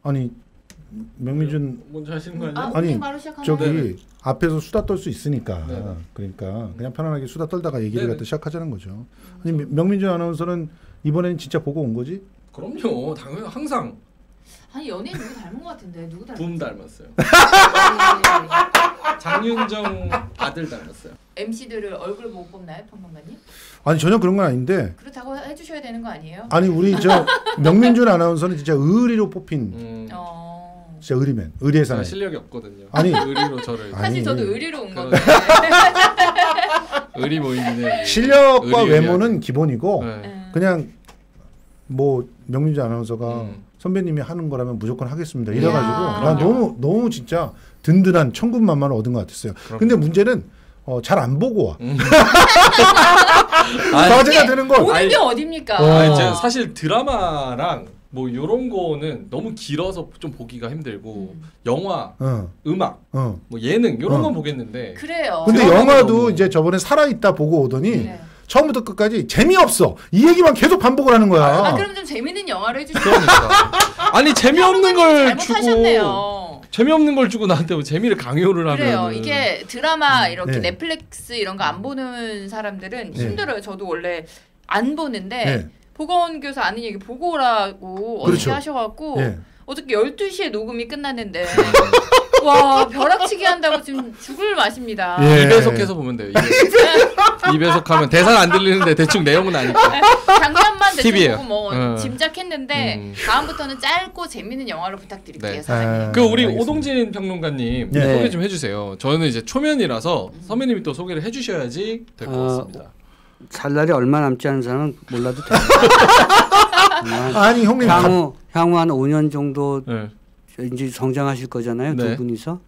아니 명민준 먼저 하시는 거 아니에요? 아니 바로 시작하나요? 저기 네네. 앞에서 수다 떨 수 있으니까 네네. 그러니까 그냥 편안하게 수다 떨다가 얘기를 네네. 갖다 시작하자는 거죠. 아니 명민준 아나운서는 이번에는 진짜 보고 온 거지? 그럼요. 당연히 항상 아니 연예인 누구 닮은 것 같은데 누구 닮았어? 붐 닮았어요. 장윤정 아들 닮았어요. MC들을 얼굴 보고 뽑나요, 평론가님? 아니 전혀 그런 건 아닌데 그렇다고 해주셔야 되는 거 아니에요? 아니 우리 저 명민준 아나운서는 진짜 의리로 뽑힌 진짜 의리맨 의리의 사나이. 실력이 없거든요. 아니 의리로 저를 사실 아니, 저도 의리로 온 그런- 건데. 의리 모임이네. 실력과 의리 외모는 기본이고 네. 그냥 뭐 명민준 아나운서가 음. 선배님이 하는 거라면 무조건 하겠습니다. 이래가지고 이야. 난 너무 진짜 든든한 천군만마를 얻은 것 같았어요. 그럼요. 근데 문제는 잘 안 보고 와. 아니, 과제가 되는 건 보는 게 아니, 어딥니까? 아니, 제가 사실 드라마랑 뭐 이런 거는 너무 길어서 좀 보기가 힘들고 영화, 음악, 뭐 예능 이런 건 보겠는데. 그래요. 근데 드라마도 영화도 너무- 이제 저번에 살아있다 보고 오더니 네. 처음부터 끝까지 재미없어. 이 얘기만 계속 반복을 하는 거야. 아 그럼 좀 재밌는 영화를 해주세요. 그러니까. 아니 재미없는 걸 주고 잘못하셨네요. 재미없는 걸 주고 나한테 뭐 재미를 강요를 하면 그래요. 이게 드라마 이렇게 네. 넷플릭스 이런 거 안 보는 사람들은 네. 힘들어요. 저도 원래 안 보는데 네. 보건 교사 아는 얘기 보고 오라고 어떻게 그렇죠. 하셔갖고 네. 어저께 12시에 녹음이 끝났는데 와 벼락치기 한다고 지금 죽을 맛입니다. 예. 2배속해서 보면 돼요. 2배속하면 대사가 안 들리는데 대충 내용은 아니까. 장면만 대충 TV 예요. 보고 뭐 어. 짐작했는데 다음부터는 짧고 재밌는 영화로 부탁드릴게요. 네. 사장님. 그 우리 알겠습니다. 오동진 평론가님 네. 소개 좀 해주세요. 저는 이제 초면이라서 선배님이 또 소개를 해주셔야지 될 것 같습니다. 살 날이 얼마 남지 않은 사람은 몰라도 돼요. 아니 형님 향후 한 5년 정도 네. 이제 성장하실 거잖아요. 네. 두 분이서.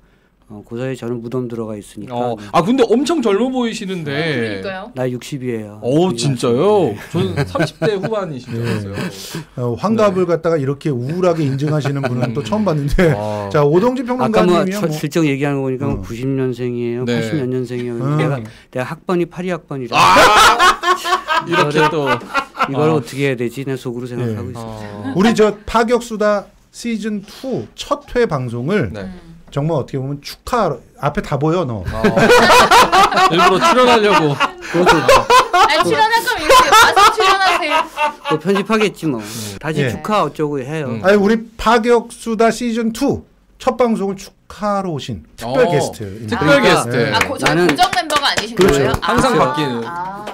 그 사이에 저는 무덤 들어가 있으니까. 아 근데 엄청 젊어 보이시는데. 그러니까요. 나이 60이에요. 오 진짜요? 저는 30대 후반이신 줄 알았어요. 환갑을 갖다가 이렇게 우울하게 인증하시는 분은 또 처음 봤는데 아. 자 오동진 아까 뭐 평론가님이요. 뭐. 슬쩍 얘기하는 거 보니까 뭐 90년생이에요. 네. 80몇 년생이에요. 내가 학번이 82학번이라 이렇게 또 이걸 어떻게 해야 되지? 내 속으로 생각하고 있어요. 우리 저 파격수다 시즌 2 첫 회 방송을 네. 정말 어떻게 보면 축하 앞에 다 보여 너. 일부러 출연하려고. 아니 출연할 거면 이렇게 와서 출연하세요. 또 편집하겠지 뭐. 다시 예. 축하 어쩌고 해요. 아니 우리 파격수다 시즌 2 첫 방송을 축하로 오신 특별 게스트. 특별 그러니까, 게스트. 아 저희 고정 멤버가 아니신 그렇죠. 거예요? 항상 아. 바뀌는. 아.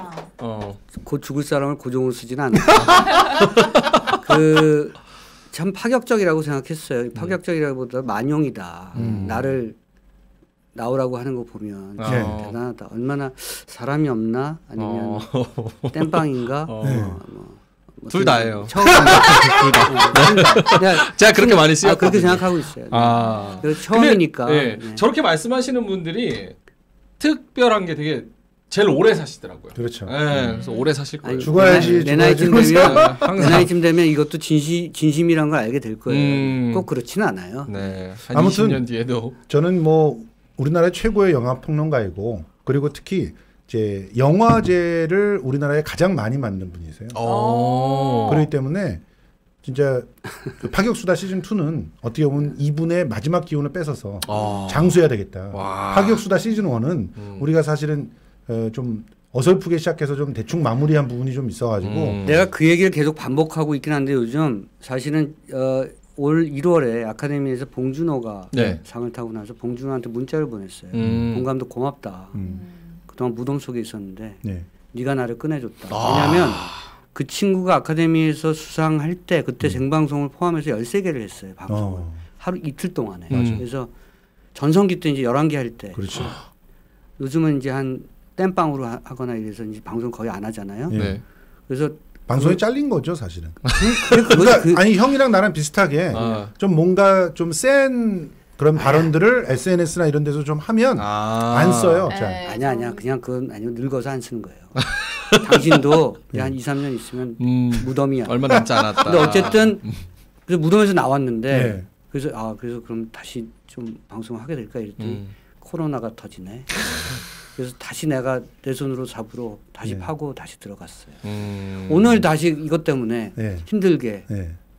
곧 죽을 사람을 고정으로 쓰지는 않아요. 참 파격적이라고 생각했어요. 파격적이라기보다 만용이다. 나를 나오라고 하는 거 보면 아. 진짜 대단하다. 얼마나 사람이 없나 아니면 땜빵인가. 둘 다예요. 처음 제가 그렇게 많이 쓰였거든요. 그렇게 생각하고 있어요. 그래서 처음이니까. 근데, 네. 저렇게 말씀하시는 분들이 특별한 게 되게 제일 오래 사시더라고요. 그렇죠. 네, 그래서 오래 사실 거예요. 아니, 죽어야지. 내 나이쯤 죽어야지. 되면 항상. 내 나이쯤 되면 이것도 진심이란 걸 알게 될 거예요. 꼭 그렇지는 않아요. 네, 한 아무튼 20년 뒤에도 저는 뭐 우리나라의 최고의 영화 평론가이고 그리고 특히 이제 영화제를 우리나라에 가장 많이 만든 분이세요. 그렇기 때문에 진짜 그 파격수다 시즌 2는 어떻게 보면 이분의 마지막 기운을 뺏어서 장수해야 되겠다. 와. 파격수다 시즌 1은 우리가 사실은 좀 어설프게 시작해서 좀 대충 마무리한 부분이 좀 있어가지고 내가 그 얘기를 계속 반복하고 있긴 한데 요즘 사실은 올 1월에 아카데미에서 봉준호가 네. 상을 타고 나서 봉준호한테 문자를 보냈어요. 봉 감독 고맙다. 그동안 무덤 속에 있었는데 네. 네가 나를 꺼내줬다. 왜냐하면 그 친구가 아카데미에서 수상할 때 그때 생방송을 포함해서 13개를 했어요. 방송을. 하루 이틀 동안에. 그래서 전성기 때 이제 11개 할 때. 그렇죠. 요즘은 이제 한 땜빵으로 하거나 이래서 이제 방송 거의 안 하잖아요. 네. 그래서 방송에 잘린 거죠 사실은. 그러니까 아니 형이랑 나랑 비슷하게 좀 뭔가 좀 센 그런 발언들을 SNS나 이런 데서 좀 하면 안 써요. 잘. 아니야. 그냥 그건 아니요. 늙어서 안 쓰는 거예요. 당신도 한 2, 3년 있으면 무덤이야. 얼마 남지 않았다. 근데 어쨌든 그래서 무덤에서 나왔는데 네. 그래서 그럼 다시 좀 방송하게 될까 이랬더니 코로나가 터지네. 그래서 다시 내가 내 손으로 잡으러 다시 파고 다시 들어갔어요. 오늘 다시 이것 때문에 힘들게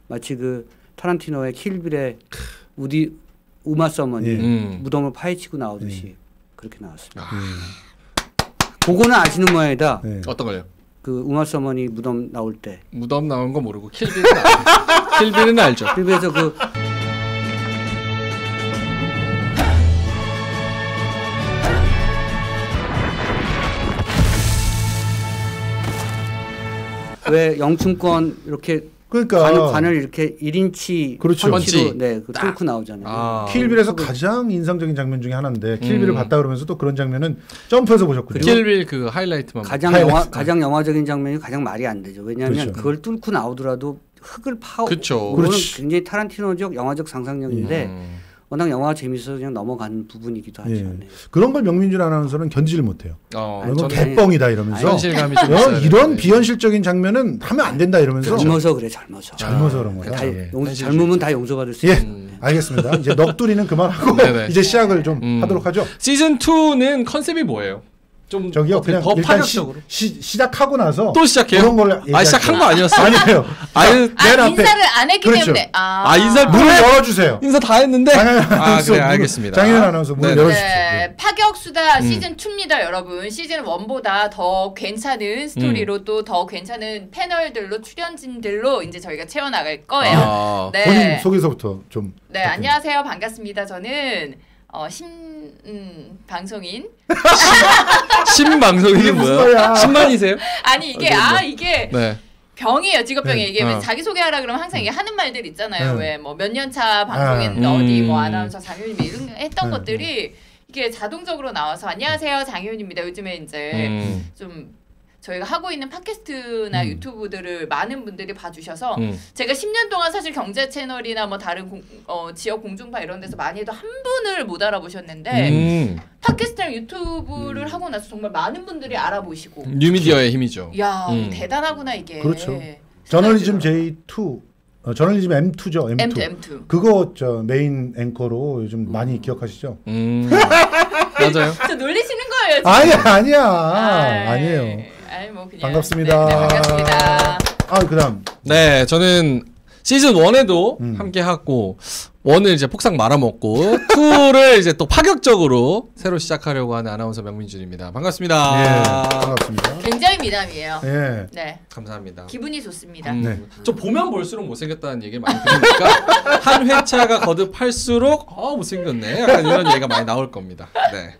마치 그 타란티노의 킬빌의 우마 서머니 무덤을 파헤치고 나오듯이 그렇게 나왔습니다. 그거는 아시는 모양이다. 어떤 걸요? 그 우마 서머니 무덤 나올 때. 무덤 나온 거 모르고 킬빌은 알죠. 킬빌은 알죠. 킬빌에서 그 왜 영춘권 이렇게 그러니까 관을 이렇게 1인치 그렇죠. 펀치로 그 뚫고 나오잖아요. 킬빌에서 가장 인상적인 장면 중에 하나인데 킬빌을 봤다 그러면서도 그런 장면은 점프해서 보셨군요. 킬빌 그 하이라이트만 가장 영화적인 장면이 가장 말이 안 되죠. 왜냐하면 그렇죠. 그걸 뚫고 나오더라도 흙을 파고 그렇죠. 그거는 굉장히 타란티노적 영화적 상상력인데 워낙 영화가 재밌어서 그냥 넘어가는 부분이기도 하죠. 네. 그런 걸 명민준 아나운서는 견디질 못해요. 이건 저는 개뻥이다 이러면서 현실감이 좀 있어야 이런 되는데. 비현실적인 장면은 하면 안 된다 이러면서 젊어서 그래 젊어서 그런 거다. 젊으면 다 용서받을 수 있어요. 알겠습니다. 이제 넋두리는 그만하고 이제 시작을 좀 하도록 하죠. 시즌 2는 컨셉이 뭐예요? 좀 저기요 그냥 더 일단 파격적으로 시작하고 나서 또 시작해요? 그런 걸 시작한 거 아니었어요? 아니에요. 인사를 안 했기 그렇죠. 때문에 인사 문을 열어주세요. 인사 다 했는데 그래 알겠습니다. 장인은 아나운서 문을 열어주십시오. 네, 파격수다 시즌 2입니다, 여러분. 시즌 1보다 더 괜찮은 스토리로 또 더 괜찮은 패널들로 출연진들로 이제 저희가 채워나갈 거예요. 네. 본인 소개서부터 좀. 네, 안녕하세요, 반갑습니다. 저는 방송인. 신방송인이 뭐야? 신만이세요? 아니 이게 이게 네. 병이에요. 직업병이 이게 자기 소개하라 그러면 항상 이게 하는 말들 있잖아요. 왜 뭐 몇 년 차 방송인 어디 뭐 아나운서 장효님 이런 했던 것들이 이게 자동적으로 나와서 안녕하세요 장효윤입니다. 요즘에 이제 좀 저희가 하고 있는 팟캐스트나 유튜브들을 많은 분들이 봐주셔서 제가 10년 동안 사실 경제 채널이나 뭐 다른 지역 공중파 이런 데서 많이 해도 한 분을 못 알아보셨는데 팟캐스트랑 유튜브를 하고 나서 정말 많은 분들이 알아보시고 뉴미디어의 힘이죠. 야 대단하구나 이게. 그렇죠. 저널리즘 J2 저널리즘 M2죠. M2. 그거 메인 앵커로 요즘 많이 기억하시죠? 맞아요. 저 놀리시는 거예요. 지금. 아니에요. 뭐 그냥. 반갑습니다. 네, 반갑습니다. 그다음. 네, 저는 시즌 1에도 함께 하고 1을 이제 폭삭 말아먹고 2를 이제 또 파격적으로 새로 시작하려고 하는 아나운서 명민준입니다. 반갑습니다. 예, 반갑습니다. 굉장히 미남이에요. 예. 네. 감사합니다. 기분이 좋습니다. 네. 저 보면 볼수록 못생겼다는 얘기를 많이 들으니까 한 회차가 거듭할수록 못생겼네. 약간 이런 얘기가 많이 나올 겁니다. 네.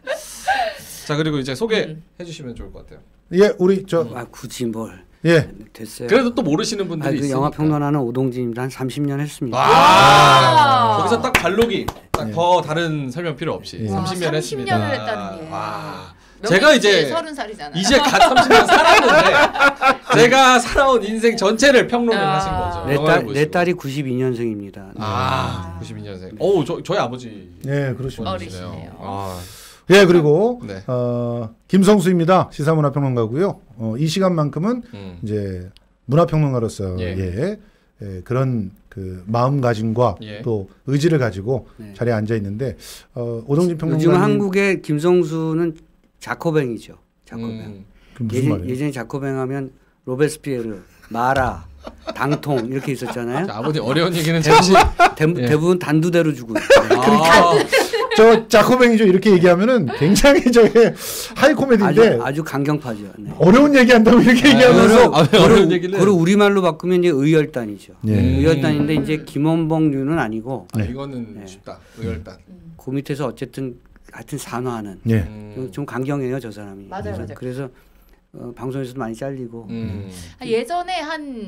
자, 그리고 이제 소개해 주시면 좋을 것 같아요. 예, 우리 굳이 뭘. 예. 됐어요. 그래도 또 모르시는 분들이 있으니까. 영화 평론하는 오동진입니다. 한 30년 했습니다. 거기서 딱 발록이 딱 더 다른 설명 필요 없이 30년 했습니다. 30년을 했다는 게. 제가 이제 30살이잖아요. 이제 갓 30년 살았는데 제가 살아온 인생 전체를 평론을 하신 거죠. 내 딸이 92년생입니다. 92년생. 저희 아버지. 네, 그러시네요. 어리시네요. 예, 그리고 김성수입니다. 시사문화평론가고요. 이 시간만큼은 이제 문화평론가로서 그런 그 마음가짐과 또 의지를 가지고 자리에 앉아 있는데 오동진 평론가님 요즘 한국의 김성수는 자코뱅이죠. 자코뱅. 예전에 자코뱅 하면 로베스피에르, 마라, 당통 이렇게 있었잖아요. 아버님 어려운 얘기는 대부분 단두대로 주고. 저 자코뱅이죠 이렇게 얘기하면은 굉장히 하이 코미디인데 아주 강경파죠. 네. 어려운 얘기한다고 이렇게 얘기하면서 어려운 얘기를 그걸 우리말로 바꾸면 이제 의열단이죠. 의열단인데 이제 김원봉류는 아니고. 이거는 쉽다. 의열단. 그 밑에서 어쨌든 하여튼 산화하는. 좀 강경해요 저 사람이. 맞아요. 그래서 방송에서도 많이 잘리고. 예전에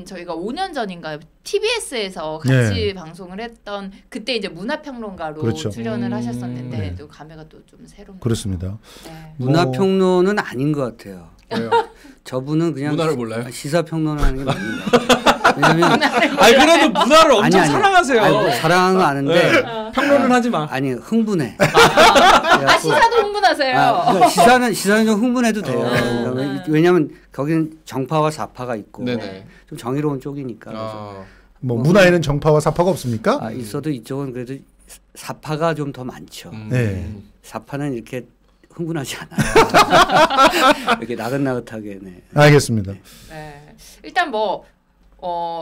저희가 5년 전인가요? TBS에서 같이 방송을 했던 그때 이제 문화평론가로 출연을 하셨었는데 또 감회가 또 좀 새로운. 그렇습니다. 문화평론은 아닌 것 같아요. 왜요? 저분은 그냥 문화를 몰라요? 시사평론하는 게 맞습니다. 왜냐면 그래도 문화를 엄청 사랑하세요. 사랑하는 건 아는데 평론은 하지 마. 아니 흥분해. 시사도 흥분하세요. 그러니까 시사는 좀 흥분해도 돼요. 왜냐하면 거기는 정파와 사파가 있고 좀 정의로운 쪽이니까. 뭐 문화에는 정파와 사파가 없습니까? 있어도 이쪽은 그래도 사파가 좀 더 많죠. 사파는 이렇게 흥분하지 않아요. 이렇게 나긋나긋하게. 알겠습니다. 일단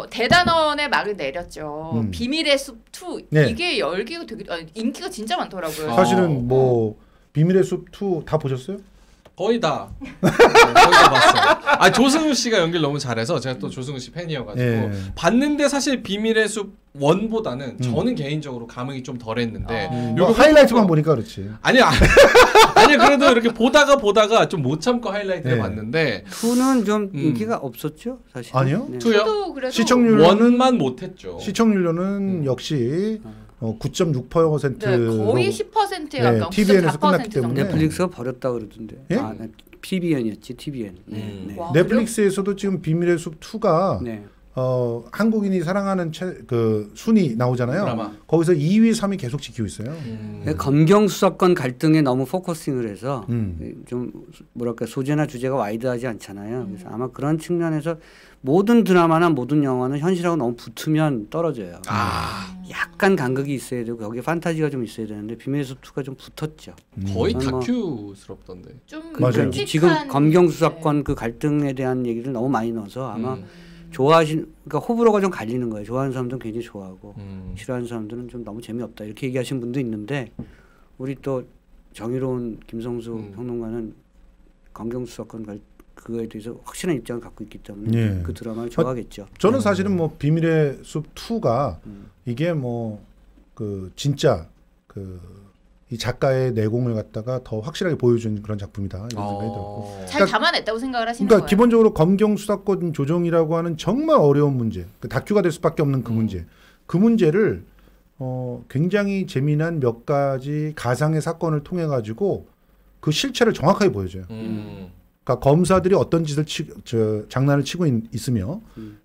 대단원의 막을 내렸죠. 비밀의 숲 2. 네. 이게 열기가 되게 인기가 진짜 많더라고요. 사실은 뭐 비밀의 숲 2 다 보셨어요? 거의 다. 네, 거의 다 봤어요. 아 조승우 씨가 연기를 너무 잘해서 제가 또 조승우 씨 팬이어가지고 예. 봤는데 사실 비밀의 숲 1보다는 저는 개인적으로 감흥이 좀 덜했는데 뭐 하이라이트만 보니까 그렇지. 아니야 그래도 이렇게 보다가 좀 못 참고 하이라이트를 봤는데 2는 좀 인기가 없었죠 사실. 아니요. 네. 2요? 그래도 시청률로는 1만 못했죠. 시청률로는 역시 9.6% 네, 거의 10%에 가까운 TVN에서 끝났기 9.4% 때문에 넷플릭스가 버렸다 그러던데. 예? 아, TVN이었지 TVN. 네. 네. 와, 넷플릭스에서도 지금 비밀의 숲 2가 네. 한국인이 사랑하는 그 순위 나오잖아요. 드라마. 거기서 2위, 3위 계속 지키고 있어요. 검경 수사권 갈등에 너무 포커싱을 해서 음. 좀 뭐랄까 소재나 주제가 와이드하지 않잖아요. 그래서 아마 그런 측면에서 모든 드라마나 모든 영화는 현실하고 너무 붙으면 떨어져요. 약간 간극이 있어야 되고 거기에 판타지가 좀 있어야 되는데 비밀의 숲 2가 좀 붙었죠. 거의 뭐- 다큐스럽던데. 좀 맞아요. 끔찍한- 지금 검경 수사권 그 갈등에 대한 얘기를 너무 많이 넣어서 아마 그러니까 호불호가 좀 갈리는 거예요. 좋아하는 사람들은 굉장히 좋아하고 싫어하는 사람들은 좀 너무 재미없다 이렇게 얘기하시는 분도 있는데 우리 또 정의로운 김성수 평론가는 검경 수사권 그거에 대해서 확실한 입장을 갖고 있기 때문에 예. 그 드라마를 좋아하겠죠. 저는 사실은 뭐 비밀의 숲 2가 이게 뭐 그 진짜 이 작가의 내공을 갖다가 더 확실하게 보여준 그런 작품이다 이런 생각이 들었고. 잘 담아냈다고 생각을 하시는 그러니까 거예요. 기본적으로 검경 수사권 조정이라고 하는 정말 어려운 문제, 그 다큐가 될 수밖에 없는 그 문제, 그 문제를 굉장히 재미난 몇 가지 가상의 사건을 통해 가지고 그 실체를 정확하게 보여줘요. 그러니까 검사들이 어떤 짓을 장난을 치고 있으며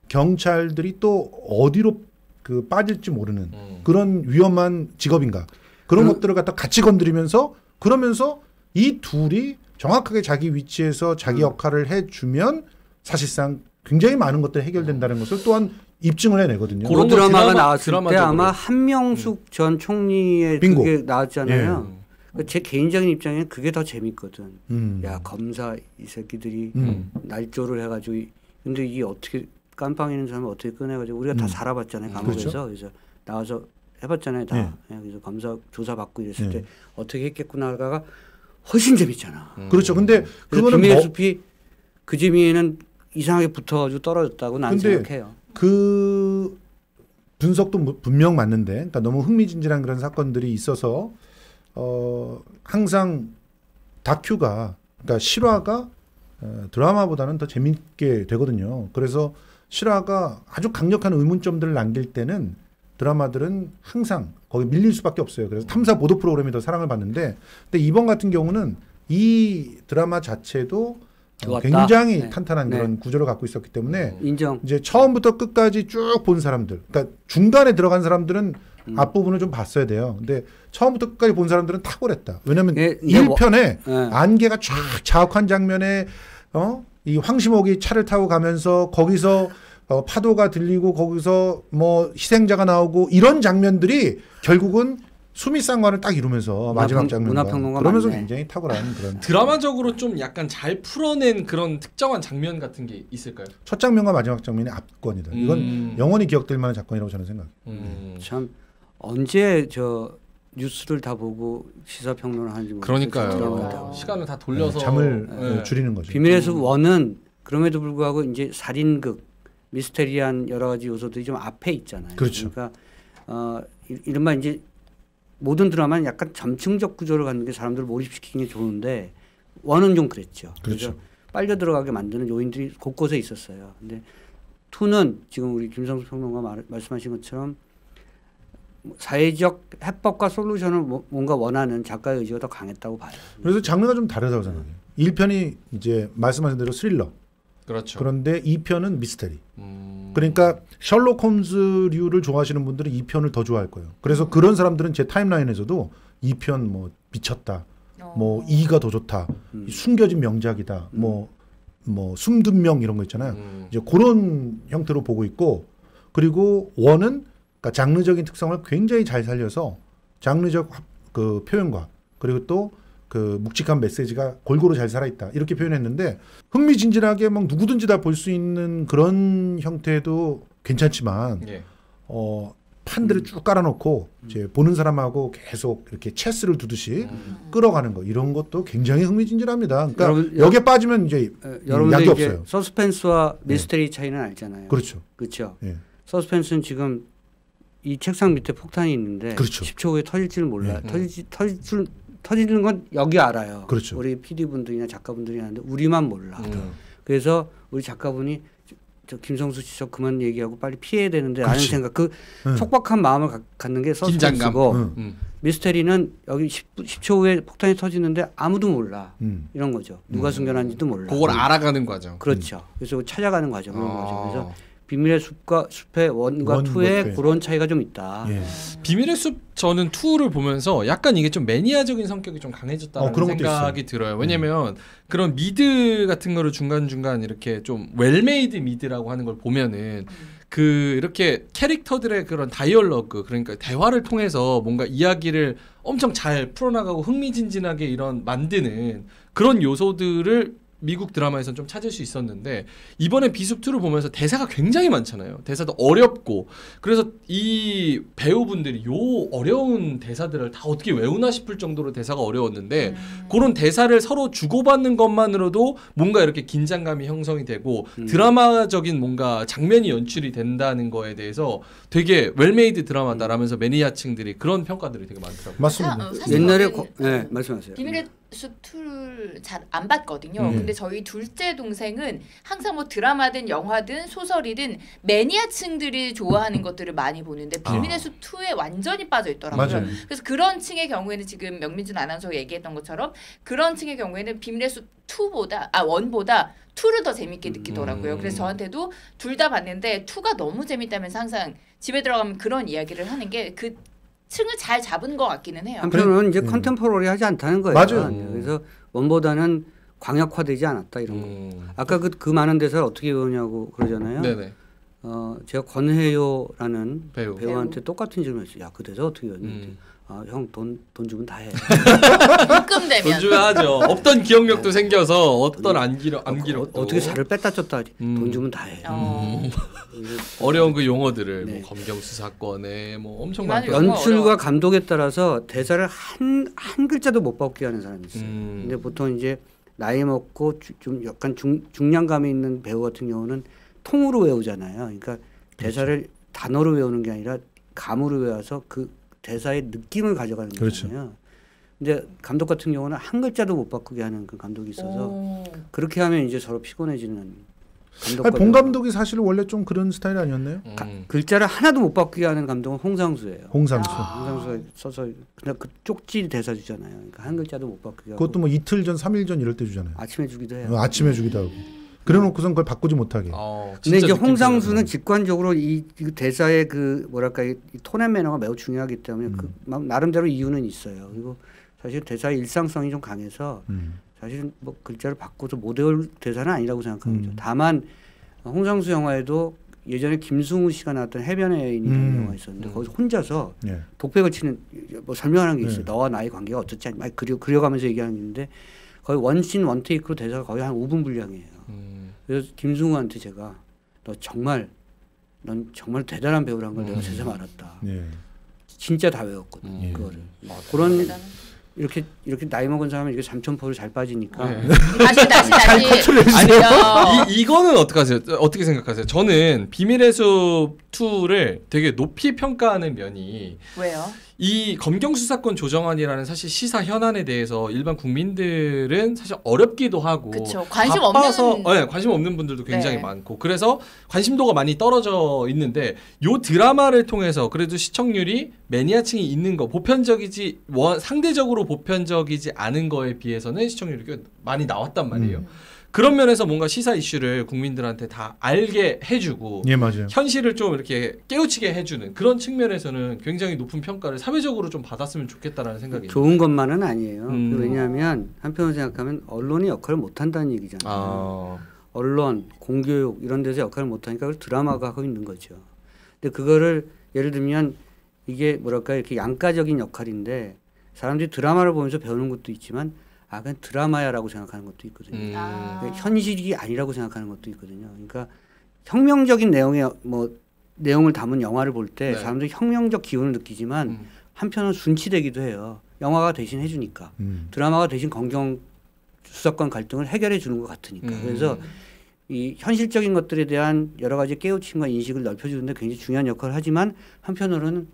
경찰들이 또 어디로 그 빠질지 모르는 그런 위험한 직업인가 그런 것들을 갖다 같이 건드리면서 그러면서 이 둘이 정확하게 자기 위치에서 자기 역할을 해주면 사실상 굉장히 많은 것들이 해결된다는 것을 또한 입증을 해내거든요. 그런 그 드라마가 드라마- 나왔을 때 드라마적으로. 아마 한명숙 전 총리의 빙고. 그게 나왔잖아요. 그러니까 제 개인적인 입장에는 그게 더 재밌거든. 야 검사 이 새끼들이 날조를 해가지고 근데 이게 어떻게 깜빵 있는 사람을 어떻게 꺼내가지고 우리가 다 살아봤잖아요 감옥에서. 그렇죠. 그래서 나와서 해봤잖아요 다. 그래서 검사 조사 받고 이랬을 때 어떻게 했겠구나가 훨씬 재밌잖아. 그렇죠. 근데 그거는 비밀의 숲이 그 재미에는 이상하게 붙어가지고 떨어졌다고 나는 근데 생각해요. 그 분석도 분명 맞는데, 그러니까 너무 흥미진진한 그런 사건들이 있어서 항상 다큐가, 그러니까 실화가 드라마보다는 더 재밌게 되거든요. 그래서 실화가 아주 강력한 의문점들을 남길 때는 드라마들은 항상 거기 밀릴 수밖에 없어요. 그래서 탐사 보도 프로그램이 더 사랑을 받는데, 근데 이번 같은 경우는 이 드라마 자체도 좋았다. 굉장히 네. 탄탄한 네. 그런 구조를 갖고 있었기 때문에 인정. 이제 처음부터 끝까지 쭉 본 사람들, 그러니까 중간에 들어간 사람들은 앞부분을 좀 봤어야 돼요. 근데 처음부터 끝까지 본 사람들은 탁월했다. 왜냐하면 예, 1편에 예. 안개가 쫙 자욱한 장면에 이 황시목이 차를 타고 가면서 거기서 파도가 들리고 거기서 뭐 희생자가 나오고 이런 장면들이 결국은 수미상관을 딱 이루면서 마지막 장면과 문화평론가 그러면서 맞네. 굉장히 탁월한 그런 드라마적으로 좀 약간 잘 풀어낸 그런 특정한 장면 같은 게 있을까요? 첫 장면과 마지막 장면이 압권이다. 이건 영원히 기억될 만한 사건이라고 저는 생각해요. 참 언제 저 뉴스를 다 보고 시사 평론을 하는지 모르겠어요. 그러니까요. 드라마를. 시간을 다 돌려서 잠을 네. 줄이는 거죠. 비밀의 숲 1은 그럼에도 불구하고 이제 살인극, 미스테리한 여러 가지 요소들이 좀 앞에 있잖아요. 그렇죠. 그러니까 이른바 이제 모든 드라마는 약간 점층적 구조를 갖는 게 사람들을 몰입시키는 게 좋은데 1은 좀 그랬죠. 그렇죠. 그래서 빨려 들어가게 만드는 요인들이 곳곳에 있었어요. 근데 2는 지금 우리 김성수 평론가 말씀하신 것처럼 사회적 해법과 솔루션을 뭔가 원하는 작가의 의지가 더 강했다고 봐요. 그래서 장르가 좀 다르다고 생각해요. 1편이 이제 말씀하신 대로 스릴러. 그렇죠. 그런데 2편은 미스테리. 그러니까 셜록 홈즈류를 좋아하시는 분들은 2편을 더 좋아할 거예요. 그래서 그런 사람들은 제 타임라인에서도 2편 뭐 미쳤다. 뭐 2가 더 좋다. 숨겨진 명작이다. 뭐 숨든 명 이런 거 있잖아요. 이제 그런 형태로 보고 있고, 그리고 1은 그러니까 장르적인 특성을 굉장히 잘 살려서 장르적 그 표현과 그리고 또 그 묵직한 메시지가 골고루 잘 살아있다 이렇게 표현했는데 흥미진진하게 막 누구든지 다 볼 수 있는 그런 형태도 괜찮지만 예. 판들을 쭉 깔아놓고 이제 보는 사람하고 계속 이렇게 체스를 두듯이 끌어가는 거 이런 것도 굉장히 흥미진진합니다. 그러니까 여기에 빠지면 이제 약이 없어요. 서스펜스와 미스터리 차이는 알잖아요. 그렇죠. 그렇죠. 예. 서스펜스는 지금 이 책상 밑에 폭탄이 있는데 그렇죠. 10초 후에 터질지를 몰라. 터지는 건 여기 알아요. 그렇죠. 우리 PD분들이나 작가분들이 아는데 우리만 몰라. 그래서 우리 작가분이 저 김성수 씨 저 그만 얘기하고 빨리 피해야 되는데 라는 생각 그 촉박한 마음을 갖는 게 서스펜스고 미스테리는 여기 10초 후에 폭탄이 터지는데 아무도 몰라. 이런 거죠. 누가 숨겨놨는지도 몰라. 그걸 알아가는 과정. 그렇죠. 그래서 찾아가는 과정. 그런 거죠. 그래서 비밀의 숲의 1과 2의 그런 차이가 좀 있다. 예. 비밀의 숲 저는 2를 보면서 약간 이게 좀 매니아적인 성격이 좀 강해졌다는 생각이 들어요. 왜냐면 그런 미드 같은 거를 중간중간 이렇게 좀 웰메이드 미드라고 하는 걸 보면은 그 이렇게 캐릭터들의 그런 다이얼로그 그러니까 대화를 통해서 뭔가 이야기를 엄청 잘 풀어나가고 흥미진진하게 이런 만드는 그런 요소들을 미국 드라마에서는 좀 찾을 수 있었는데 이번에 비숲2를 보면서 대사가 굉장히 많잖아요. 대사도 어렵고 그래서 이 배우분들이 요 어려운 대사들을 다 어떻게 외우나 싶을 정도로 대사가 어려웠는데 그런 대사를 서로 주고받는 것만으로도 뭔가 이렇게 긴장감이 형성이 되고 드라마적인 뭔가 장면이 연출이 된다는 거에 대해서 되게 웰메이드 드라마다라면서 매니아층들이 그런 평가들이 되게 많더라고요. 맞습니다. 옛날에 네, 말씀하세요. 비밀의 숲 2를 잘 안 봤거든요. 근데 저희 둘째 동생은 항상 뭐 드라마든 영화든 소설이든 매니아층들이 좋아하는 것들을 많이 보는데 비밀의 숲 2에 완전히 빠져 있더라고요. 맞아요. 그래서 그런 층의 경우에는 지금 명민준 아나운서가 얘기했던 것처럼 그런 층의 경우에는 비밀의 숲 1보다 2를 더 재밌게 느끼더라고요. 그래서 저한테도 둘 다 봤는데 2가 너무 재밌다면서 항상 집에 들어가면 그런 이야기를 하는 게 그 층을 잘 잡은 것 같기는 해요. 한편으로는 이제 컨템포러리하지 않다는 거예요. 맞아요. 그래서 원보다는 광역화되지 않았다 이런 거. 아까 그 많은 대사를 어떻게 외우냐고 그러잖아요. 네네. 제가 권혜요라는 배우. 배우한테 똑같은 질문을 했어요. 야, 그 대사 어떻게 외웠는지. 형 돈 주면 다 해. 입금되면 돈 주면 하죠. 없던 기억력도 생겨서 어떤 암기력도 어떻게 살을 뺐다 쪘다 돈 주면 다 해. 어려운 그 용어들을 뭐 검경수 사건에 뭐 엄청 많고 연출과 감독에 따라서 대사를 한 글자도 못 바꾸게 하는 사람이 있어요. 근데 보통 이제 나이 먹고 좀 약간 중량감이 있는 배우 같은 경우는 통으로 외우잖아요. 그러니까 대사를 단어로 외우는 게 아니라 감으로 외워서 그 대사의 느낌을 가져가는 거잖아요. 그렇죠. 근데 감독 같은 경우는 한 글자도 못 바꾸게 하는 그 감독이 있어서 그렇게 하면 이제 서로 피곤해지는 감독과 본 감독이 사실 원래 좀 그런 스타일 아니었나요? 글자를 하나도 못 바꾸게 하는 감독은 홍상수예요. 홍상수가 써서 그냥 그 쪽지 대사 주잖아요. 그러니까 한 글자도 못 바꾸게 하고. 그것도 뭐 이틀 전, 3일 전 이럴 때 주잖아요. 아침에 주기도 해요. 아침에 주기도 하고. 그래놓고선 그걸 바꾸지 못하게. 근데 이제 홍상수는 직관적으로 이 대사의 그 뭐랄까 이 톤 앤 매너가 매우 중요하기 때문에 그 나름대로 이유는 있어요. 그리고 사실 대사의 일상성이 좀 강해서 사실은 뭐 글자를 바꿔서 못 외울 대사는 아니라고 생각합니다. 다만 홍상수 영화에도 예전에 김승우 씨가 나왔던 해변의 여인이라는 영화가 있었는데 거기서 혼자서 독백을 치는 뭐 설명하는 게 있어요. 너와 나의 관계가 어떻지 않니? 그려가면서 얘기하는 게 있는데 거의 원씬 원테이크로 대사가 거의 한 5분 분량이에요. 그래서 김승우한테 제가 넌 정말 대단한 배우라는 걸 내가 새삼 알았다. 진짜 다 외웠거든. 그거를. 그런 이렇게 나이 먹은 사람은 이렇게 삼천포를 잘 빠지니까 다시 잘 컨트롤해주세요. 이거는 어떻게 생각하세요? 저는 비밀의 숲 2를 되게 높이 평가하는 면이 왜요? 이 검경수사권 조정안이라는 사실 시사 현안에 대해서 일반 국민들은 사실 어렵기도 하고 그쵸. 관심 없는 분들도 굉장히 많고 그래서 관심도가 많이 떨어져 있는데 요 드라마를 통해서 그래도 시청률이 매니아층이 있는 거 상대적으로 보편적이지 않은 거에 비해서는 시청률이 꽤 많이 나왔단 말이에요. 그런 면에서 뭔가 시사 이슈를 국민들한테 다 알게 해주고 맞아요. 현실을 좀 이렇게 깨우치게 해주는 그런 측면에서는 굉장히 높은 평가를 사회적으로 좀 받았으면 좋겠다라는 생각이 좋은 것만은 아니에요. 왜냐하면 한편으로 생각하면 언론이 역할을 못한다는 얘기잖아요. 언론, 공교육 이런 데서 역할을 못하니까 그걸 드라마가 하고 있는 거죠. 근데 그거를 예를 들면 이게 뭐랄까 이렇게 양가적인 역할인데 사람들이 드라마를 보면서 배우는 것도 있지만 아 그냥 드라마야라고 생각하는 것도 있거든요. 현실이 아니라고 생각하는 것도 있거든요. 그러니까 혁명적인 내용을 담은 영화를 볼 때 네. 사람들이 혁명적 기운을 느끼지만 한편은 순치되기도 해요. 영화가 대신 해주니까 드라마가 대신 검경 수사권 갈등을 해결해 주는 것 같으니까. 그래서 이 현실적인 것들에 대한 여러 가지 깨우침과 인식을 넓혀주는데 굉장히 중요한 역할을 하지만 한편으로는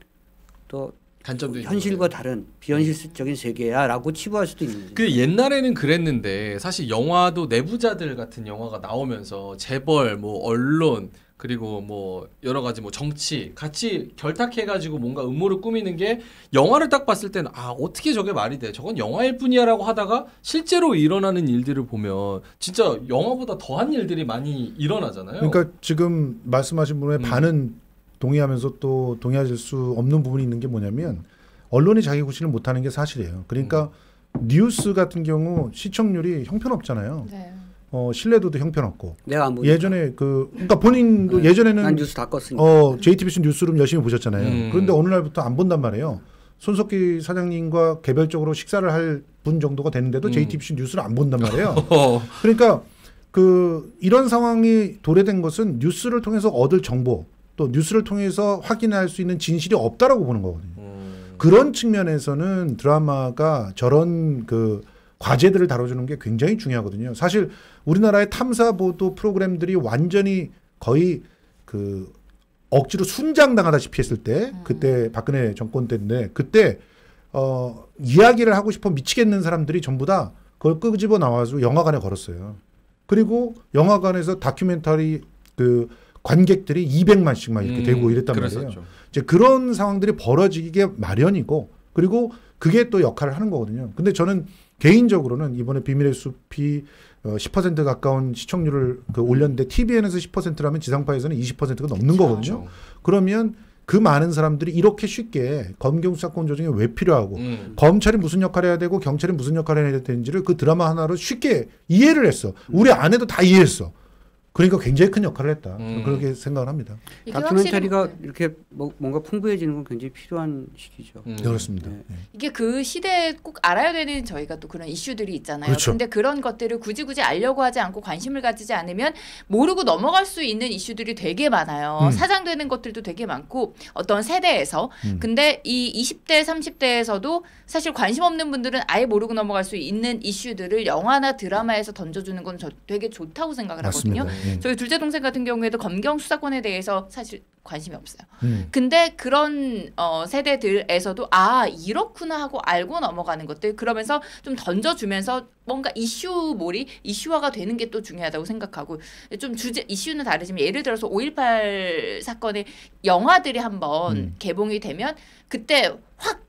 또 단점도 현실과 다른 비현실적인 세계야라고 치부할 수도 있는 거죠. 그 옛날에는 그랬는데 사실 영화도 내부자들 같은 영화가 나오면서 재벌, 뭐 언론 그리고 뭐 여러 가지 뭐 정치 같이 결탁해가지고 뭔가 음모를 꾸미는 게 영화를 딱 봤을 때는 아 어떻게 저게 말이 돼? 저건 영화일 뿐이야라고 하다가 실제로 일어나는 일들을 보면 진짜 영화보다 더한 일들이 많이 일어나잖아요. 그러니까 지금 말씀하신 분의 반은 동의하면서 또 동의하실 수 없는 부분이 있는 게 뭐냐면 언론이 자기 구실을 못하는 게 사실이에요. 그러니까 뉴스 같은 경우 시청률이 형편없잖아요. 네. 신뢰도도 형편없고. 내가 안 보니까. 예전에 그러니까 본인도 예전에는 난 뉴스 다 껐으니까. JTBC 뉴스룸 열심히 보셨잖아요. 그런데 어느 날부터 안 본단 말이에요. 손석희 사장님과 개별적으로 식사를 할 분 정도가 됐는데도 JTBC 뉴스를 안 본단 말이에요. 그러니까 이런 상황이 도래된 것은 뉴스를 통해서 얻을 정보 또 뉴스를 통해서 확인할 수 있는 진실이 없다라고 보는 거거든요. 그런 측면에서는 드라마가 저런 과제들을 다뤄주는 게 굉장히 중요하거든요. 사실 우리나라의 탐사 보도 프로그램들이 완전히 거의 억지로 순장당하다시피 했을 때 그때 박근혜 정권 때인데 그때 이야기를 하고 싶어 미치겠는 사람들이 전부 다 그걸 끄집어 나와서 영화관에 걸었어요. 그리고 영화관에서 다큐멘터리 관객들이 200만씩 막 이렇게 되고 이랬단 말이에요. 이제 그런 상황들이 벌어지게 마련이고 그리고 그게 또 역할을 하는 거거든요. 근데 저는 개인적으로는 이번에 비밀의 숲이 10% 가까운 시청률을 올렸는데 TVN에서 10%라면 지상파에서는 20%가 넘는 거거든요. 그러면 그 많은 사람들이 이렇게 쉽게 검경 수사권 조정이 왜 필요하고 검찰이 무슨 역할을 해야 되고 경찰이 무슨 역할을 해야 되는지를 그 드라마 하나로 쉽게 이해를 했어. 우리 아내도 다 이해했어. 그러니까 굉장히 큰 역할을 했다. 그렇게 생각을 합니다. 다큐멘터리가 이렇게 뭔가 풍부해지는 건 굉장히 필요한 시기죠. 그렇습니다. 네. 이게 그 시대에 꼭 알아야 되는 저희가 또 그런 이슈들이 있잖아요. 그렇죠. 근데 그런 것들을 굳이 알려고 하지 않고 관심을 가지지 않으면 모르고 넘어갈 수 있는 이슈들이 되게 많아요. 사장되는 것들도 되게 많고 어떤 세대에서. 근데 이 20대, 30대에서도 사실 관심 없는 분들은 아예 모르고 넘어갈 수 있는 이슈들을 영화나 드라마에서 던져주는 건 저 되게 좋다고 생각을 맞습니다. 하거든요. 저희 둘째 동생 같은 경우에도 검경 수사권에 대해서 사실 관심이 없어요. 근데 그런 세대들에서도 아 이렇구나 하고 알고 넘어가는 것들 그러면서 좀 던져주면서 뭔가 이슈화가 되는 게 또 중요하다고 생각하고 좀 이슈는 다르지만 예를 들어서 5.18 사건의 영화들이 한번 개봉이 되면 그때 확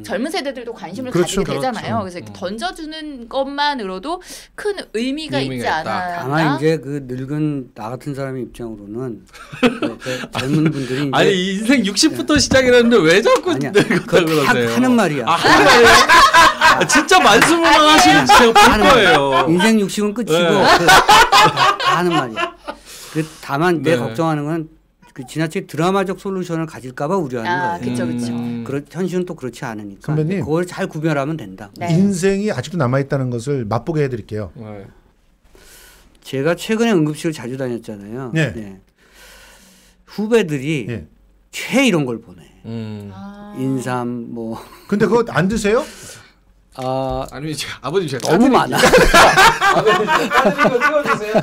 젊은 세대들도 관심을 가지게 되잖아요. 그래서 이렇게 던져주는 것만으로도 큰 의미가 있지 않았나. 다만 이제 그 늙은 나 같은 사람의 입장으로는 젊은 분들이 아니 인생 60부터 시작이라는데 왜 자꾸 늙었다고 그러세요? 하는 말이야. 하는 말이야? 진짜 만수무강하시는 제가 볼 거예요. 인생 60은 끝이고 하는 말이야. 다만 내 걱정하는 건 지나치게 드라마적 솔루션을 가질까봐 우려하는 거예요. 그렇죠. 현실은 또 그렇지 않으니까. 선배님, 그걸 잘 구별하면 된다. 네. 인생이 아직도 남아있다는 것을 맛보게 해드릴게요. 네. 제가 최근에 응급실을 자주 다녔잖아요. 네. 네. 후배들이 네. 최 이런 걸 보내. 인삼 뭐. 근데 그거 안 드세요? 아니면 아버님 제가 너무 많아. 아버님 찍어주세요.